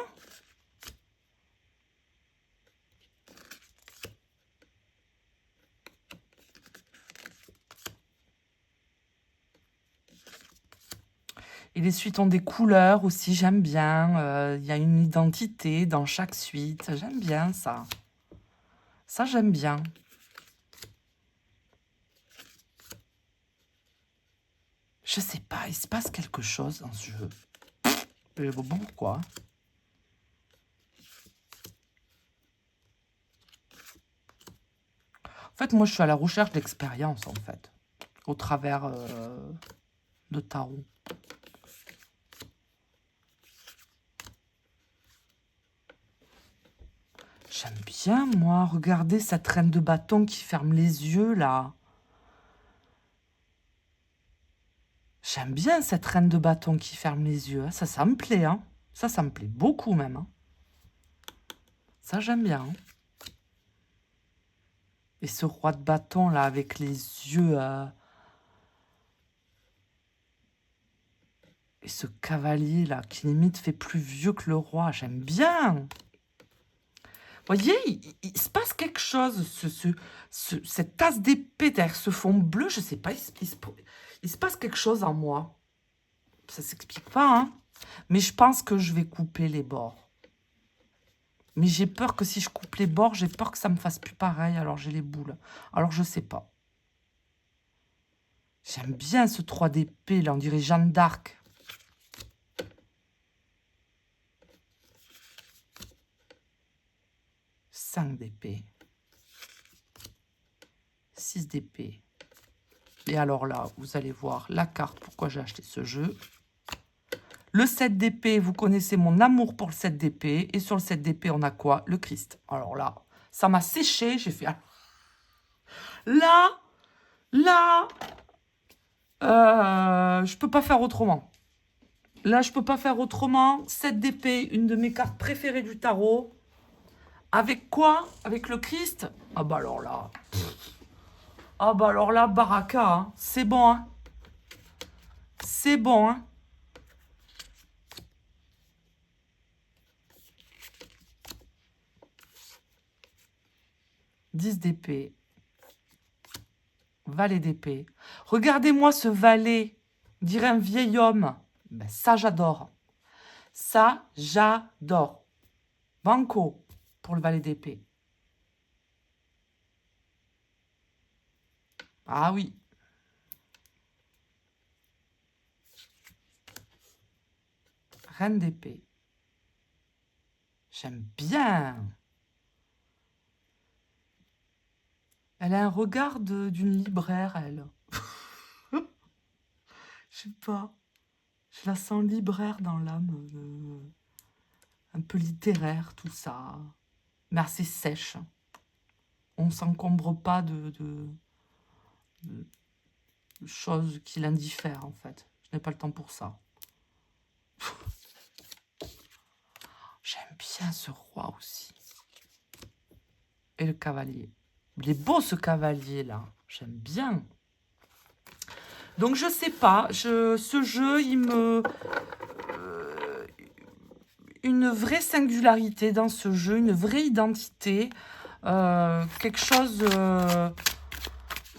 Et les suites ont des couleurs aussi, j'aime bien. Il y a une identité dans chaque suite. J'aime bien ça. Ça, j'aime bien. Je sais pas, il se passe quelque chose dans ce jeu. Mais bon, pourquoi? En fait, moi, je suis à la recherche d'expérience, en fait. Au travers de tarot. J'aime bien, moi. Regardez cette reine de bâton qui ferme les yeux, là. J'aime bien cette reine de bâton qui ferme les yeux. Ça me plaît, hein. Ça me plaît beaucoup, même. Hein. Ça, j'aime bien. Hein. Et ce roi de bâton, là, avec les yeux... Et ce cavalier, là, qui limite fait plus vieux que le roi. J'aime bien. Vous voyez, il se passe quelque chose. Cette tasse d'épée derrière ce fond bleu, je sais pas, il se passe quelque chose en moi. Ça s'explique pas, hein. Mais je pense que je vais couper les bords. Mais j'ai peur que si je coupe les bords, j'ai peur que ça me fasse plus pareil. Alors j'ai les boules. Alors je sais pas. J'aime bien ce 3 d'épée, là. On dirait Jeanne d'Arc. D'épée. 6 d'épée. Et alors là, vous allez voir la carte, pourquoi j'ai acheté ce jeu. Le 7 d'épée, vous connaissez mon amour pour le 7 d'épée. Et sur le 7 d'épée, on a quoi? Le Christ. Alors là, ça m'a séché. J'ai fait... Là, je peux pas faire autrement. Là, je peux pas faire autrement. 7 d'épée, une de mes cartes préférées du tarot. Avec quoi? Avec le Christ? Ah bah alors là... Ah bah alors là, baraka, hein. C'est bon, hein. C'est bon, hein. « 10 d'épée. Valet d'épée. Regardez-moi ce valet. On dirait un vieil homme. Ben, ça, j'adore. Ça, j'adore. Banco pour le valet d'épée. Ah oui. Reine d'épée. J'aime bien. Elle a un regard d'une libraire, elle. Je sais pas. Je la sens libraire dans l'âme. Un peu littéraire, tout ça. Mais assez sèche. On ne s'encombre pas de choses qui l'indiffèrent, en fait. Je n'ai pas le temps pour ça. J'aime bien ce roi aussi. Et le cavalier. Il est beau, ce cavalier, là. J'aime bien. Donc je sais pas, ce jeu, il me... une vraie singularité dans ce jeu, une vraie identité, quelque chose...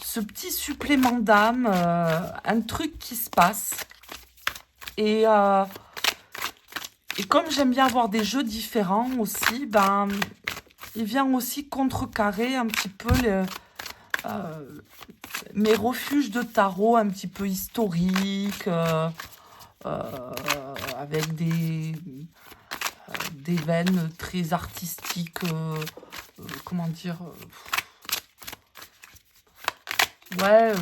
ce petit supplément d'âme, un truc qui se passe. Et comme j'aime bien avoir des jeux différents aussi, ben, il vient aussi contrecarrer un petit peu mes refuges de tarot un petit peu historiques, avec des veines très artistiques, comment dire, ouais,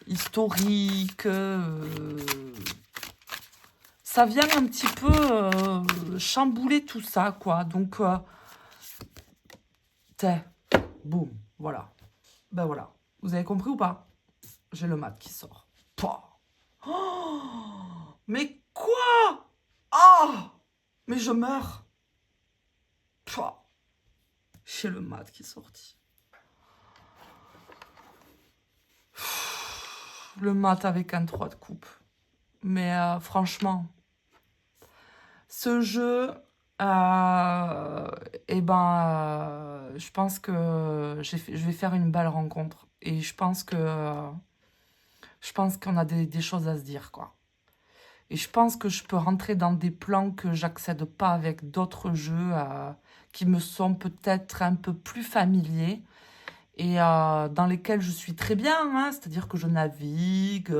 historiques, ça vient un petit peu chambouler tout ça, quoi. Donc, boum, voilà. Ben voilà. Vous avez compris ou pas? J'ai le mat qui sort. Pouah. Oh, mais quoi? Oh, mais je meurs. Pouah. J'ai le mat qui est sorti. Le mat avec un 3 de coupe. Mais franchement, ce jeu, eh ben, je pense que je vais faire une belle rencontre. Et je pense qu'on a des choses à se dire, quoi. Et je pense que je peux rentrer dans des plans que j'accède pas avec d'autres jeux qui me sont peut-être un peu plus familiers et dans lesquels je suis très bien, hein, c'est-à-dire que je navigue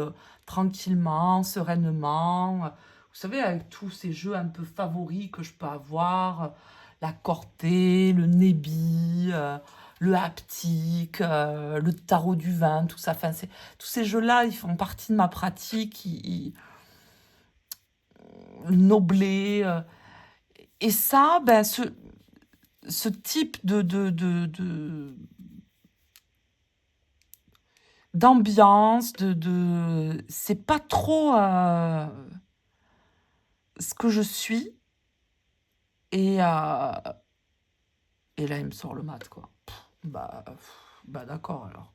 tranquillement, sereinement. Vous savez, avec tous ces jeux un peu favoris que je peux avoir, la Corté, le Nébi, le haptique, le tarot du vin, tout ça. Enfin, tous ces jeux-là, ils font partie de ma pratique. Le Noblet. Et ça, ben, ce type d'ambiance, c'est pas trop ce que je suis. Et là, il me sort le mat, quoi. Bah d'accord, alors.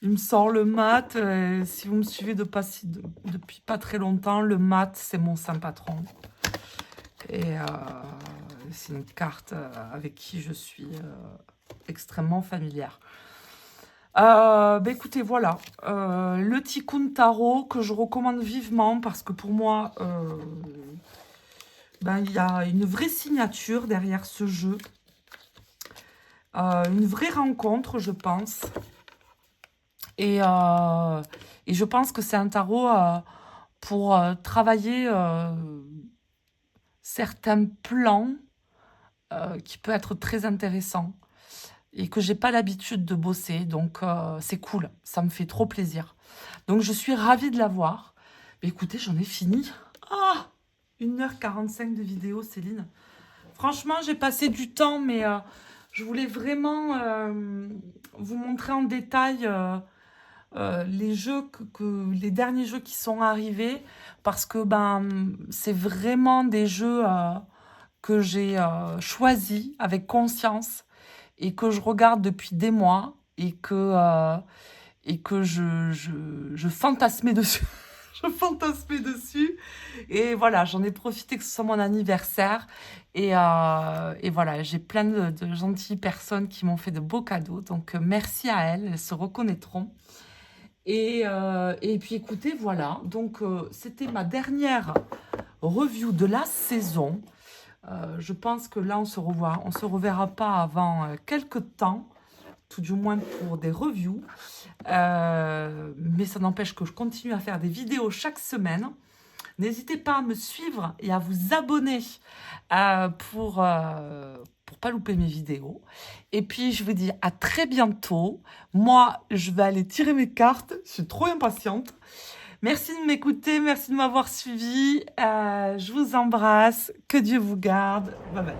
Il me sort le mat. Si vous me suivez depuis pas très longtemps, le mat, c'est mon saint patron. Et c'est une carte avec qui je suis extrêmement familière. Écoutez, voilà. Le Tikkun Tarot que je recommande vivement parce que pour moi, il y a une vraie signature derrière ce jeu. Une vraie rencontre, je pense. Et je pense que c'est un tarot pour travailler certains plans qui peut être très intéressant et que j'ai pas l'habitude de bosser. Donc, c'est cool. Ça me fait trop plaisir. Donc, je suis ravie de l'avoir. Écoutez, j'en ai fini. 1h45 de vidéo, Céline. Franchement, j'ai passé du temps, mais je voulais vraiment vous montrer en détail les jeux les derniers jeux qui sont arrivés, parce que c'est vraiment des jeux que j'ai choisis avec conscience et que je regarde depuis des mois et que je fantasmais dessus. Je fantasmais dessus. Et voilà, j'en ai profité que ce soit mon anniversaire. Et voilà, j'ai plein de gentilles personnes qui m'ont fait de beaux cadeaux. Donc, merci à elles, elles se reconnaîtront. Et puis, écoutez, voilà. Donc, c'était ma dernière review de la saison. Je pense que là, on se reverra pas avant quelques temps, tout du moins pour des reviews. Mais ça n'empêche que je continue à faire des vidéos chaque semaine. N'hésitez pas à me suivre et à vous abonner pour pas louper mes vidéos. Et puis, je vous dis à très bientôt. Moi, je vais aller tirer mes cartes. Je suis trop impatiente. Merci de m'écouter, merci de m'avoir suivi. Je vous embrasse. Que Dieu vous garde. Bye bye.